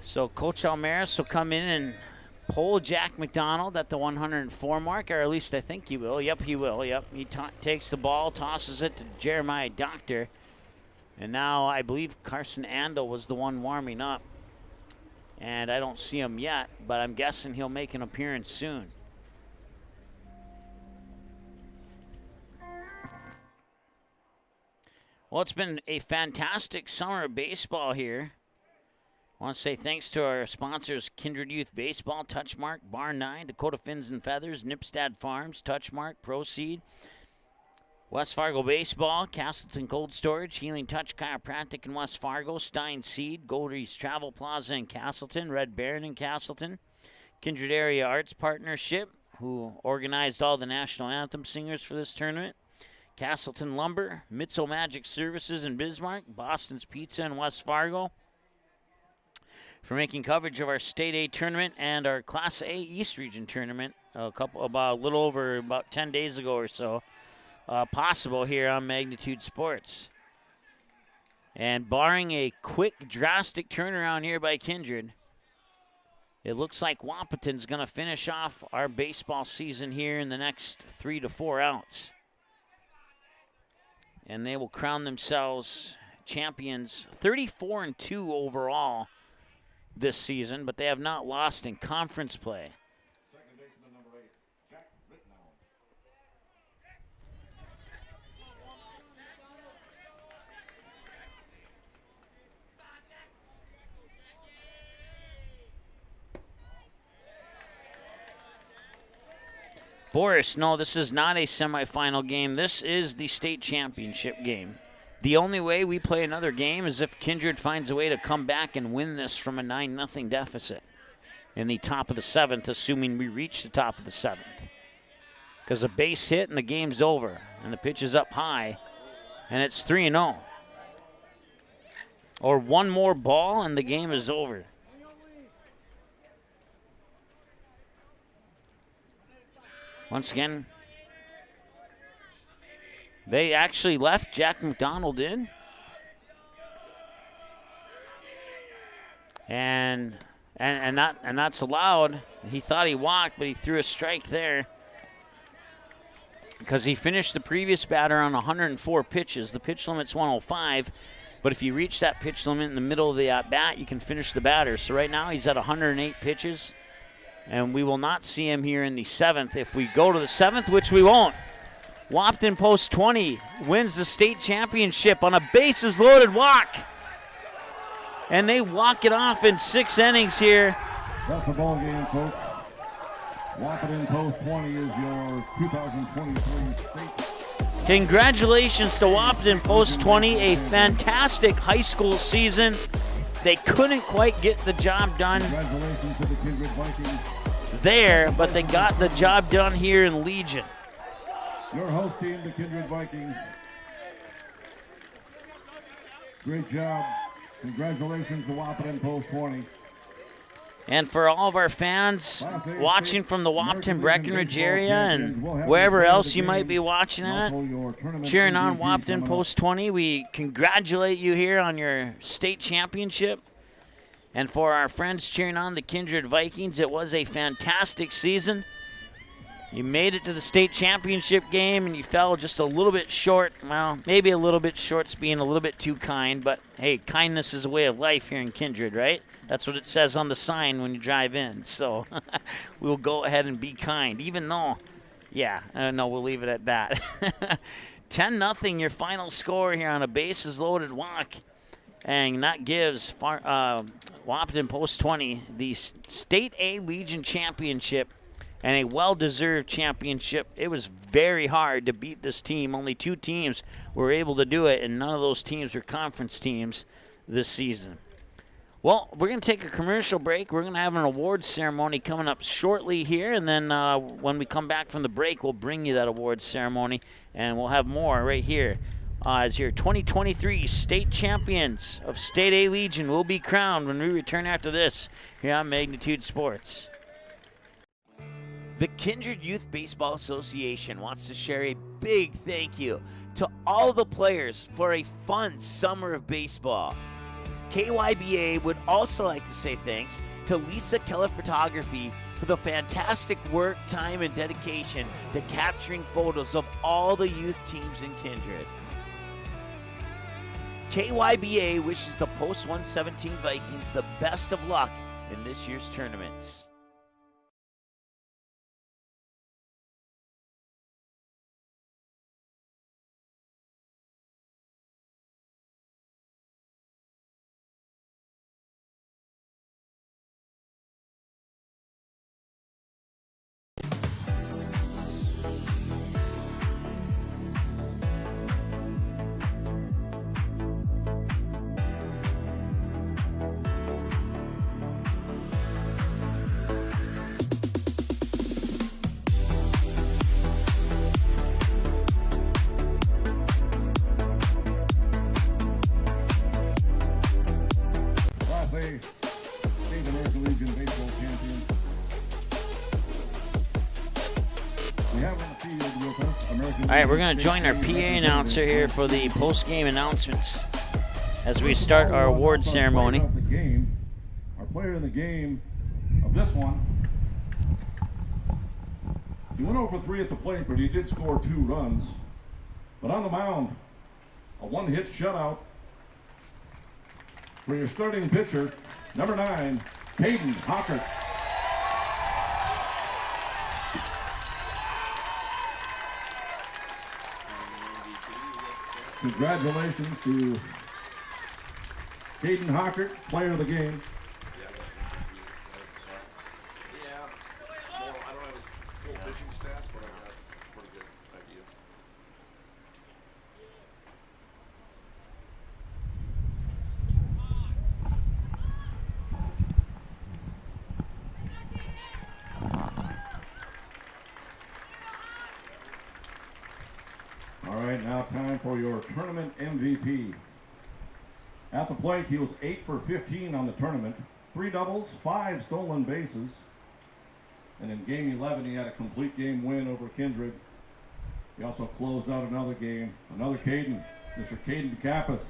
[SPEAKER 2] So Coach Almaris will come in and pull Jack McDonald at the 104 mark, or at least I think he will. Yep, he will. Yep, he takes the ball, tosses it to Jeremiah Doctor. And now I believe Carson Andel was the one warming up. And I don't see him yet, but I'm guessing he'll make an appearance soon. Well, it's been a fantastic summer of baseball here. I want to say thanks to our sponsors, Kindred Youth Baseball, Touchmark, Bar 9, Dakota Fins and Feathers, Nipstad Farms, Touchmark, Proceed, West Fargo Baseball, Castleton Cold Storage, Healing Touch Chiropractic in West Fargo, Stein Seed, Goldie's Travel Plaza in Castleton, Red Baron in Castleton, Kindred Area Arts Partnership, who organized all the national anthem singers for this tournament, Castleton Lumber, Mitzel Magic Services in Bismarck, Boston's Pizza in West Fargo, for making coverage of our State A tournament and our Class A East Region tournament a little over 10 days ago or so. Possible here on Magnitude Sports. And barring a quick, drastic turnaround here by Kindred, it looks like Wahpeton's going to finish off our baseball season here in the next 3 to 4 outs. And they will crown themselves champions, 34-2 overall this season, but they have not lost in conference play. Boris, no, this is not a semifinal game. This is the state championship game. The only way we play another game is if Kindred finds a way to come back and win this from a 9-0 deficit in the top of the 7th, assuming we reach the top of the 7th. Because a base hit and the game's over, and the pitch is up high, and it's 3-0. Or one more ball and the game is over. Once again, they actually left Jack McDonald in. And that's allowed. He thought he walked, but he threw a strike there. Because he finished the previous batter on 104 pitches. The pitch limit's 105. But if you reach that pitch limit in the middle of the at-bat, you can finish the batter. So right now he's at 108 pitches. And we will not see him here in the 7th. If we go to the 7th, which we won't, Wahpeton Post 20 wins the state championship on a bases-loaded walk. And they walk it off in 6 innings here.
[SPEAKER 5] That's the ball game, folks. Wahpeton Post 20 is your 2023 state.
[SPEAKER 2] Congratulations to Wahpeton Post 20, a fantastic high school season. They couldn't quite get the job done
[SPEAKER 5] Congratulations to the Kindred Vikings.
[SPEAKER 2] There, but they got the job done here in Legion.
[SPEAKER 5] Your host team, the Kindred Vikings. Great job. Congratulations to Wahpeton Post 20.
[SPEAKER 2] And for all of our fans watching from the Wahpeton, Breckenridge area and wherever else you might be watching at, cheering on Wahpeton Post 20, we congratulate you here on your state championship. And for our friends cheering on the Kindred Vikings, it was a fantastic season. You made it to the state championship game and you fell just a little bit short. Well, maybe a little bit short's being a little bit too kind, but hey, kindness is a way of life here in Kindred, right? That's what it says on the sign when you drive in. So we'll go ahead and be kind, even though, no, we'll leave it at that. 10-0 your final score here on a bases loaded walk. And that gives Wahpeton Post 20 the State A Legion Championship and a well-deserved championship. It was very hard to beat this team. Only 2 teams were able to do it, and none of those teams were conference teams this season. Well, we're going to take a commercial break. We're going to have an awards ceremony coming up shortly here, and then when we come back from the break, we'll bring you that awards ceremony, and we'll have more right here. As your 2023 state champions of State A Legion will be crowned when we return after this here on Magnitude Sports.
[SPEAKER 18] The Kindred Youth Baseball Association wants to share a big thank you to all the players for a fun summer of baseball. KYBA would also like to say thanks to Lisa Keller Photography for the fantastic work, time, and dedication to capturing photos of all the youth teams in Kindred. KYBA wishes the Post 117 Vikings the best of luck in this year's tournaments.
[SPEAKER 2] All right, we're going to join our PA announcer here for the post-game announcements as we start our award ceremony.
[SPEAKER 5] Our player in the game of this one, he went over 3 at the plate, but he did score 2 runs. But on the mound, a one-hit shutout for your starting pitcher, number 9, Caden Hockert. Congratulations to Caden Hockert, player of the game.
[SPEAKER 7] I don't have his full pitching stats, but I got a pretty good idea.
[SPEAKER 5] All right, now time for your tournament MVP. At the plate, he was 8 for 15 on the tournament, 3 doubles, 5 stolen bases. And in game 11, he had a complete game win over Kindred. He also closed out another game, another Caden, Mr. Caden DeCapis.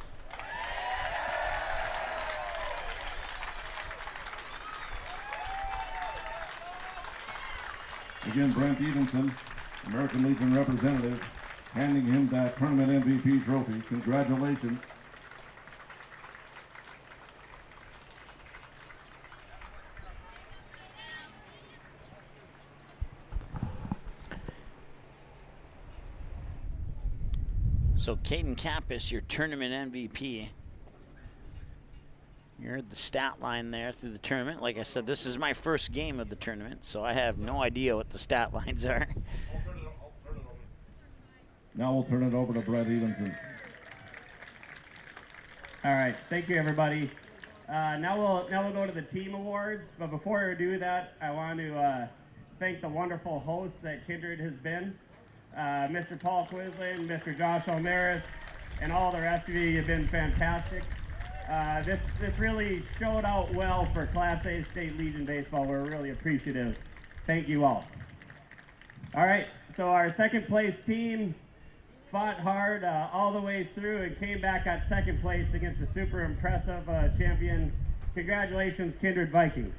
[SPEAKER 5] Again, Brent Evenson, American Legion representative, handing him that tournament MVP trophy. Congratulations.
[SPEAKER 2] So Caden Kappas, your tournament MVP. You heard the stat line there through the tournament. Like I said, this is my first game of the tournament, so I have no idea what the stat lines are.
[SPEAKER 5] Now we'll turn it over to Brett Evenson.
[SPEAKER 8] All right, thank you, everybody. Now we'll go to the team awards. But before we do that, I want to thank the wonderful hosts that Kindred has been. Mr. Paul Quisling, Mr. Josh O'Maris, and all the rest of you. You've been fantastic. This really showed out well for Class A State Legion Baseball. We're really appreciative. Thank you all. All right, so our second place team fought hard all the way through and came back at second place against a super impressive champion. Congratulations, Kindred Vikings.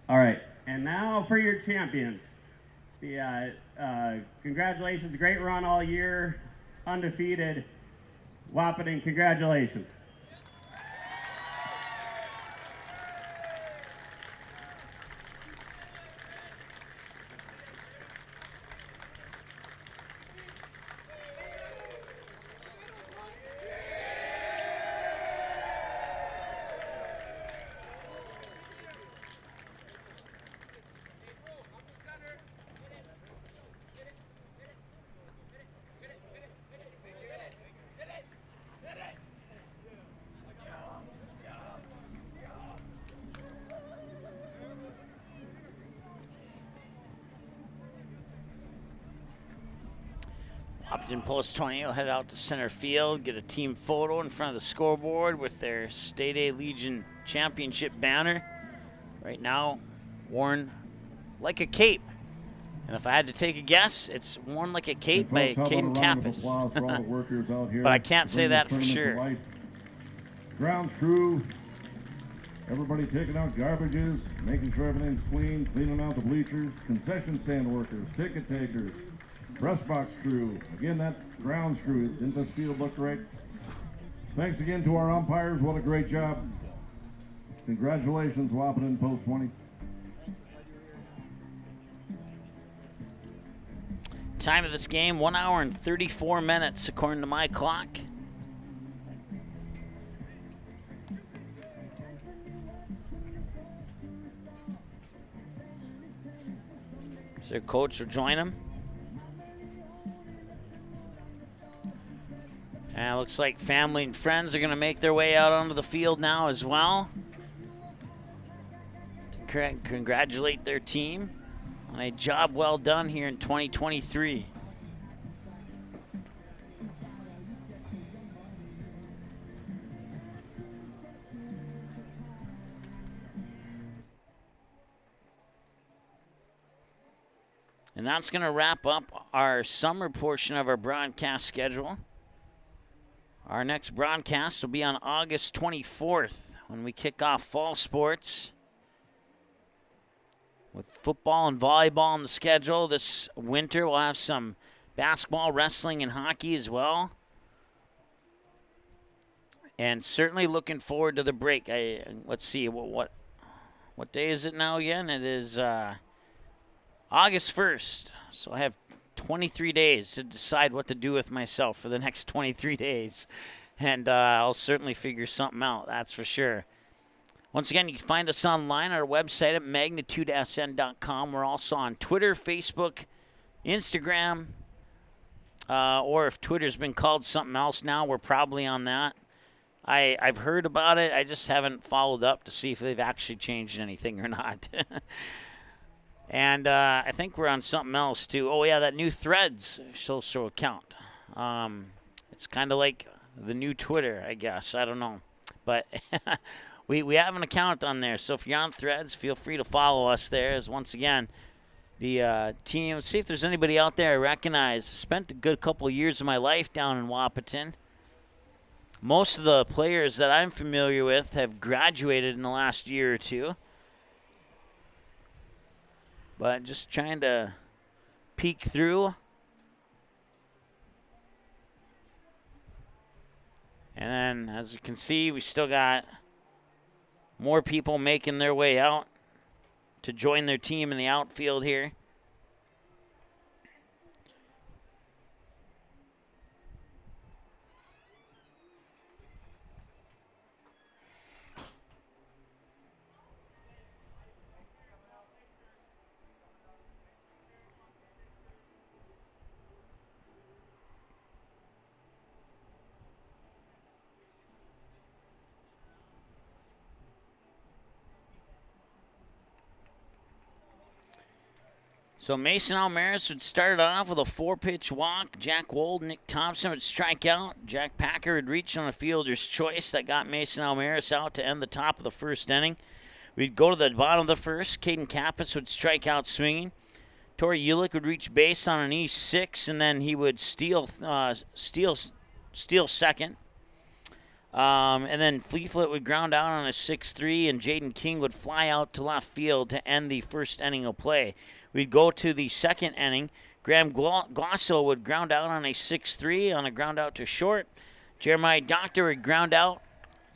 [SPEAKER 8] All right, and now for your champions. Congratulations, great run all year, undefeated. Wahpeton, congratulations.
[SPEAKER 2] Wahpeton Post 20 will head out to center field, get a team photo in front of the scoreboard with their State A Legion Championship banner. Right now, worn like a cape. And if I had to take a guess, it's worn like a cape by Caden Kappas. But I can't say that for sure.
[SPEAKER 5] Grounds crew, everybody taking out garbages, making sure everything's clean, cleaning out the bleachers, concession stand workers, ticket takers, press box crew. Again, that grounds crew. Didn't this field look right? Thanks again to our umpires. What a great job. Congratulations, Wahpeton Post 20.
[SPEAKER 2] Time of this game, 1 hour and 34 minutes according to my clock. So their coach will join them. And it looks like family and friends are going to make their way out onto the field now as well. To congratulate their team on a job well done here in 2023. And that's going to wrap up our summer portion of our broadcast schedule. Our next broadcast will be on August 24th when we kick off fall sports with football and volleyball on the schedule. This winter we'll have some basketball, wrestling, and hockey as well. And certainly looking forward to the break. Let's see, what day is it now again? It is August 1st. So I have 23 days to decide what to do with myself for the next 23 days. And I'll certainly figure something out, that's for sure. Once again, you can find us online on our website at magnitudesn.com. We're also on Twitter, Facebook, Instagram, or if Twitter's been called something else now, we're probably on that. I've heard about it. I just haven't followed up to see if they've actually changed anything or not. And I think we're on something else, too. Oh, yeah, that new Threads social account. It's kind of like the new Twitter, I guess. I don't know. But we have an account on there. So if you're on Threads, feel free to follow us there. As once again, the team, let's see if there's anybody out there I recognize. Spent a good couple of years of my life down in Wahpeton. Most of the players that I'm familiar with have graduated in the last year or two. But just trying to peek through. And then, as you can see, we still got More people making their way out to join their team in the outfield here. So Mason Almaris would start it off with a 4-pitch walk. Jack Wold, Nick Thompson would strike out. Jack Packer would reach on a fielder's choice that got Mason Almaris out to end the top of the first inning. We'd go to the bottom of the first. Caden Kappas would strike out swinging. Tori Ulick would reach base on an E6, and then he would steal second. And then Fleetfoot would ground out on a 6-3, and Jaden King would fly out to left field to end the first inning of play. We'd go to the second inning. Graham Glosso would ground out on a 6-3 on a ground out to short. Jeremiah Doctor would ground out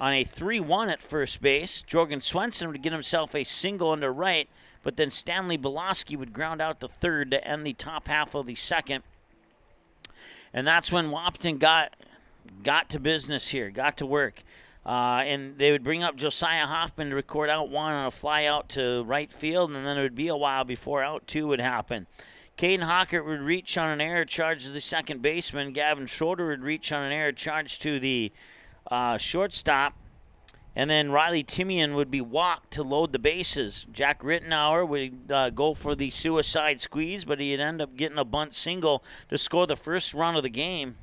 [SPEAKER 2] on a 3-1 at first base. Jorgen Swenson would get himself a single into right, but then Stanley Belosky would ground out to third to end the top half of the second. And that's when Wahpeton got to business here, got to work. And they would bring up Josiah Hoffman to record out one on a fly out to right field, and then it would be a while before out two would happen. Caden Hockert would reach on an error charge to the second baseman. Gavin Schroeder would reach on an error charge to the shortstop. And then Riley Timian would be walked to load the bases. Jack Rittenauer would go for the suicide squeeze, but he'd end up getting a bunt single to score the first run of the game.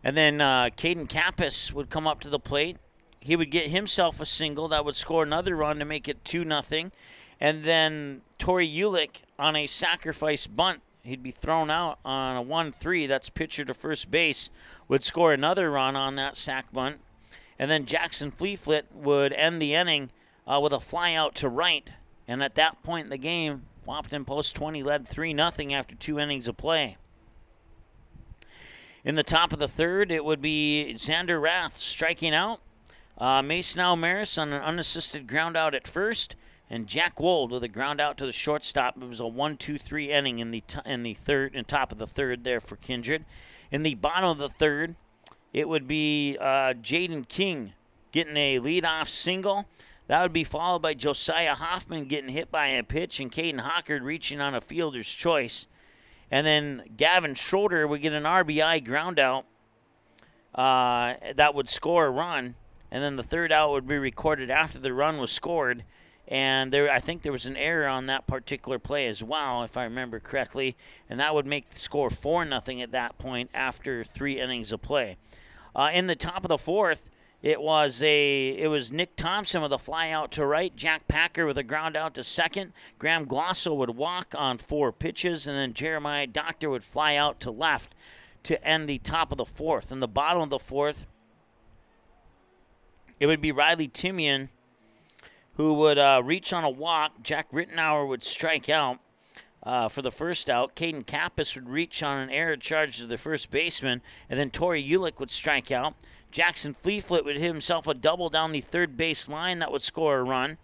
[SPEAKER 2] And then Caden Kappas would come up to the plate. He would get himself a single that would score another run to make it 2-0. And then Tori Ulick on a sacrifice bunt, he'd be thrown out on a 1-3. That's pitcher to first base, would score another run on that sac bunt. And then Jackson Fleetfoot would end the inning with a fly out to right. And at that point in the game, Wahpeton Post 20 led 3-0 after 2 innings of play. In the top of the third, it would be Xander Rath striking out. Mason Almaris on an unassisted ground out at first, and Jack Wold with a ground out to the shortstop. It was a 1-2-3 inning in the third and top of the third there for Kindred. In the bottom of the third, it would be Jaden King getting a leadoff single. That would be followed by Josiah Hoffman getting hit by a pitch, and Caden Hockard reaching on a fielder's choice. And then Gavin Schroeder would get an RBI ground out that would score a run. And then the third out would be recorded after the run was scored. And I think there was an error on that particular play as well, if I remember correctly. And that would make the score 4-0 at that point after 3 innings of play. In the top of the fourth, it was Nick Thompson with a fly out to right, Jack Packer with a ground out to second, Graham Glosso would walk on 4 pitches, and then Jeremiah Doctor would fly out to left to end the top of the fourth. In the bottom of the fourth, it would be Riley Timian who would reach on a walk. Jack Rittenauer would strike out for the first out. Caden Kappas would reach on an error charge to the first baseman, and then Tori Ulick would strike out. Jackson Fleetfoot would hit himself a double down the third base line that would score a run.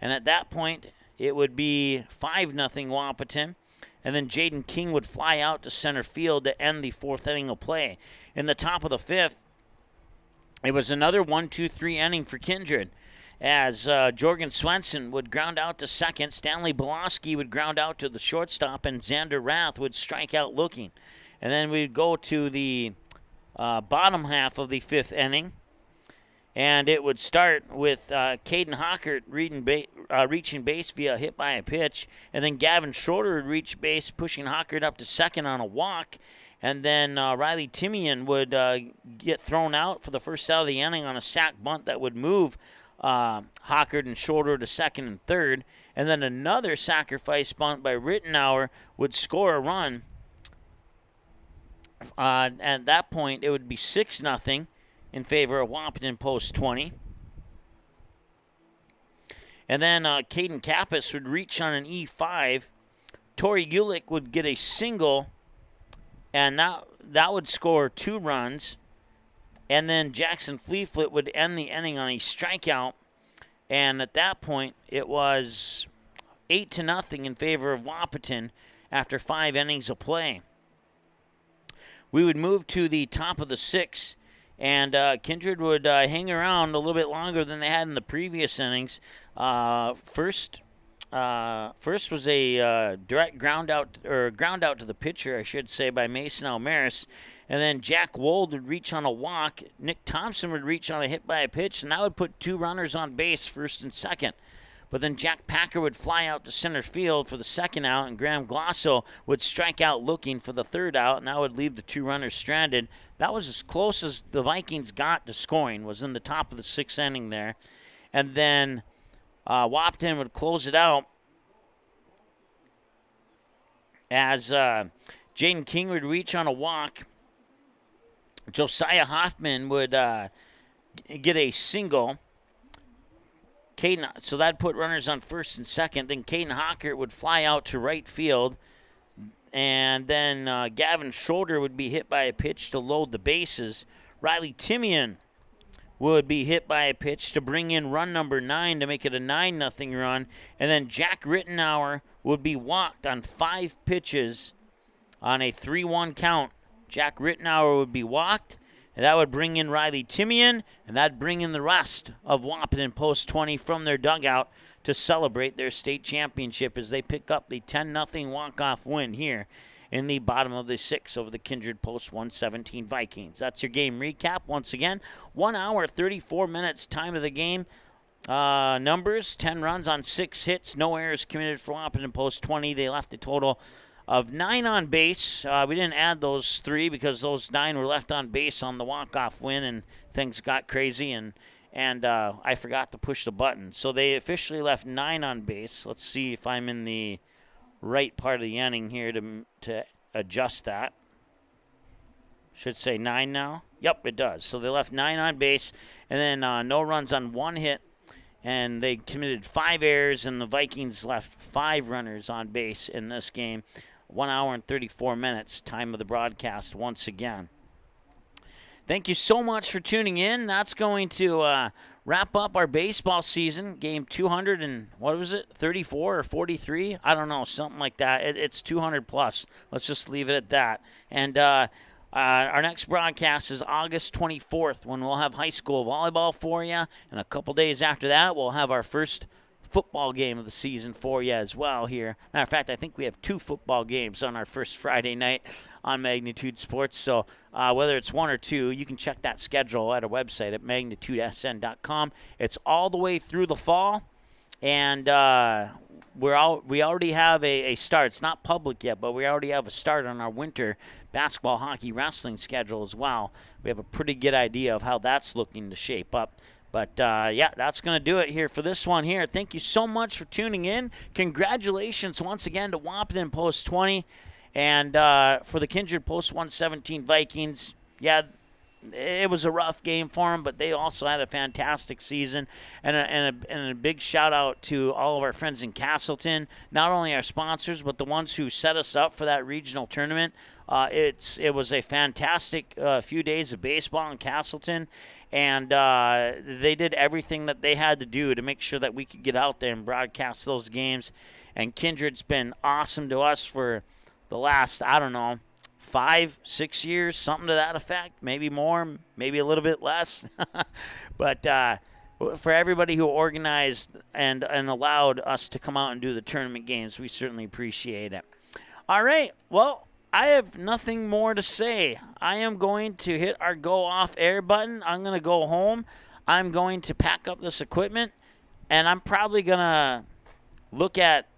[SPEAKER 2] And at that point, it would be 5-0 Wahpeton. And then Jaden King would fly out to center field to end the fourth inning of play. In the top of the fifth, it was another 1-2-3 inning for Kindred, as Jorgen Swenson would ground out to second, Stanley Belosky would ground out to the shortstop, and Xander Rath would strike out looking. And then we'd go to the bottom half of the fifth inning, and it would start with Caden Hockert reaching base via a hit by a pitch, and then Gavin Schroeder would reach base, pushing Hockert up to second on a walk, and then Riley Timian would get thrown out for the first out of the inning on a sac bunt that would move Hockert and Schroeder to second and third, and then another sacrifice bunt by Rittenauer would score a run. At that point, it would be 6-0 in favor of Wahpeton Post 20. And then Caden Kappas would reach on an E5. Tori Ulick would get a single, and that would score 2 runs. And then Jackson Fleetfoot would end the inning on a strikeout. And at that point, it was 8-0 in favor of Wahpeton after 5 innings of play. We would move to the top of the 6th, and Kindred would hang around a little bit longer than they had in the previous innings. First was a direct ground out to the pitcher, I should say, by Mason Almaris. And then Jack Wold would reach on a walk. Nick Thompson would reach on a hit by a pitch, and that would put 2 runners on base, first and second. But then Jack Packer would fly out to center field for the second out, and Graham Glosso would strike out looking for the third out, and that would leave the 2 runners stranded. That was as close as the Vikings got to scoring, was in the top of the 6th inning there. And then Wahpeton would close it out as Jaden King would reach on a walk. Josiah Hoffman would get a single. So that'd put runners on first and second. Then Caden Hockert would fly out to right field. And then Gavin Schroeder would be hit by a pitch to load the bases. Riley Timian would be hit by a pitch to bring in run number 9 to make it a 9-0 run. And then Jack Rittenauer would be walked on 5 pitches on a 3-1 count. Jack Rittenauer would be walked, and that would bring in Riley Timian, and that'd bring in the rest of Wahpeton Post 20 from their dugout to celebrate their state championship as they pick up the 10-0 walk-off win here in the bottom of the 6th over the Kindred Post 117 Vikings. That's your game recap. Once again, 1 hour, 34 minutes time of the game. Numbers, 10 runs on 6 hits, no errors committed for Wahpeton Post 20. They left a total of 9 on base. We didn't add those 3 because those 9 were left on base on the walk-off win, and things got crazy, and I forgot to push the button. So they officially left 9 on base. Let's see if I'm in the right part of the inning here to adjust that. Should say 9 now. Yep, it does. So they left 9 on base, and then no runs on 1 hit, and they committed 5 errors, and the Vikings left 5 runners on base in this game. 1 hour and 34 minutes, time of the broadcast once again. Thank you so much for tuning in. That's going to wrap up our baseball season. Game 200 and, what was it, 34 or 43? I don't know, something like that. It's 200 plus. Let's just leave it at that. And our next broadcast is August 24th when we'll have high school volleyball for you. And a couple days after that, we'll have our first football game of the season for you as well here. Matter of fact, I think we have 2 football games on our first Friday night on Magnitude Sports. So whether it's 1 or 2, you can check that schedule at our website at magnitudesn.com. It's all the way through the fall, and we already have a start. It's not public yet, but we already have a start on our winter basketball, hockey, wrestling schedule as well. We have a pretty good idea of how that's looking to shape up. But, yeah, that's going to do it here for this one here. Thank you so much for tuning in. Congratulations once again to Wahpeton Post 20. And for the Kindred Post 117 Vikings, yeah, it was a rough game for them, but they also had a fantastic season. And a big shout-out to all of our friends in Castleton, not only our sponsors, but the ones who set us up for that regional tournament. It was a fantastic few days of baseball in Castleton. And they did everything that they had to do to make sure that we could get out there and broadcast those games. And Kindred's been awesome to us for the last, 5-6 years, something to that effect. Maybe more, maybe a little bit less. But for everybody who organized and allowed us to come out and do the tournament games, we certainly appreciate it. All right, well, I have nothing more to say. I am going to hit our go off air button. I'm going to go home. I'm going to pack up this equipment, and I'm probably going to look at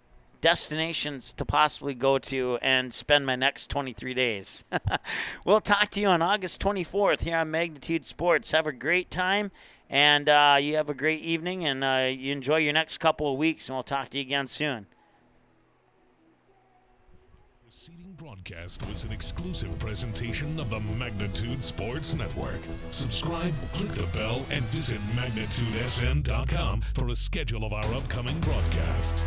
[SPEAKER 2] destinations to possibly go to and spend my next 23 days. We'll talk to you on August 24th here on Magnitude Sports. Have a great time, and you have a great evening, and you enjoy your next couple of weeks, and we'll talk to you again soon.
[SPEAKER 9] Broadcast was an exclusive presentation of the Magnitude Sports Network. Subscribe, click the bell, and visit magnitudesn.com for a schedule of our upcoming broadcasts.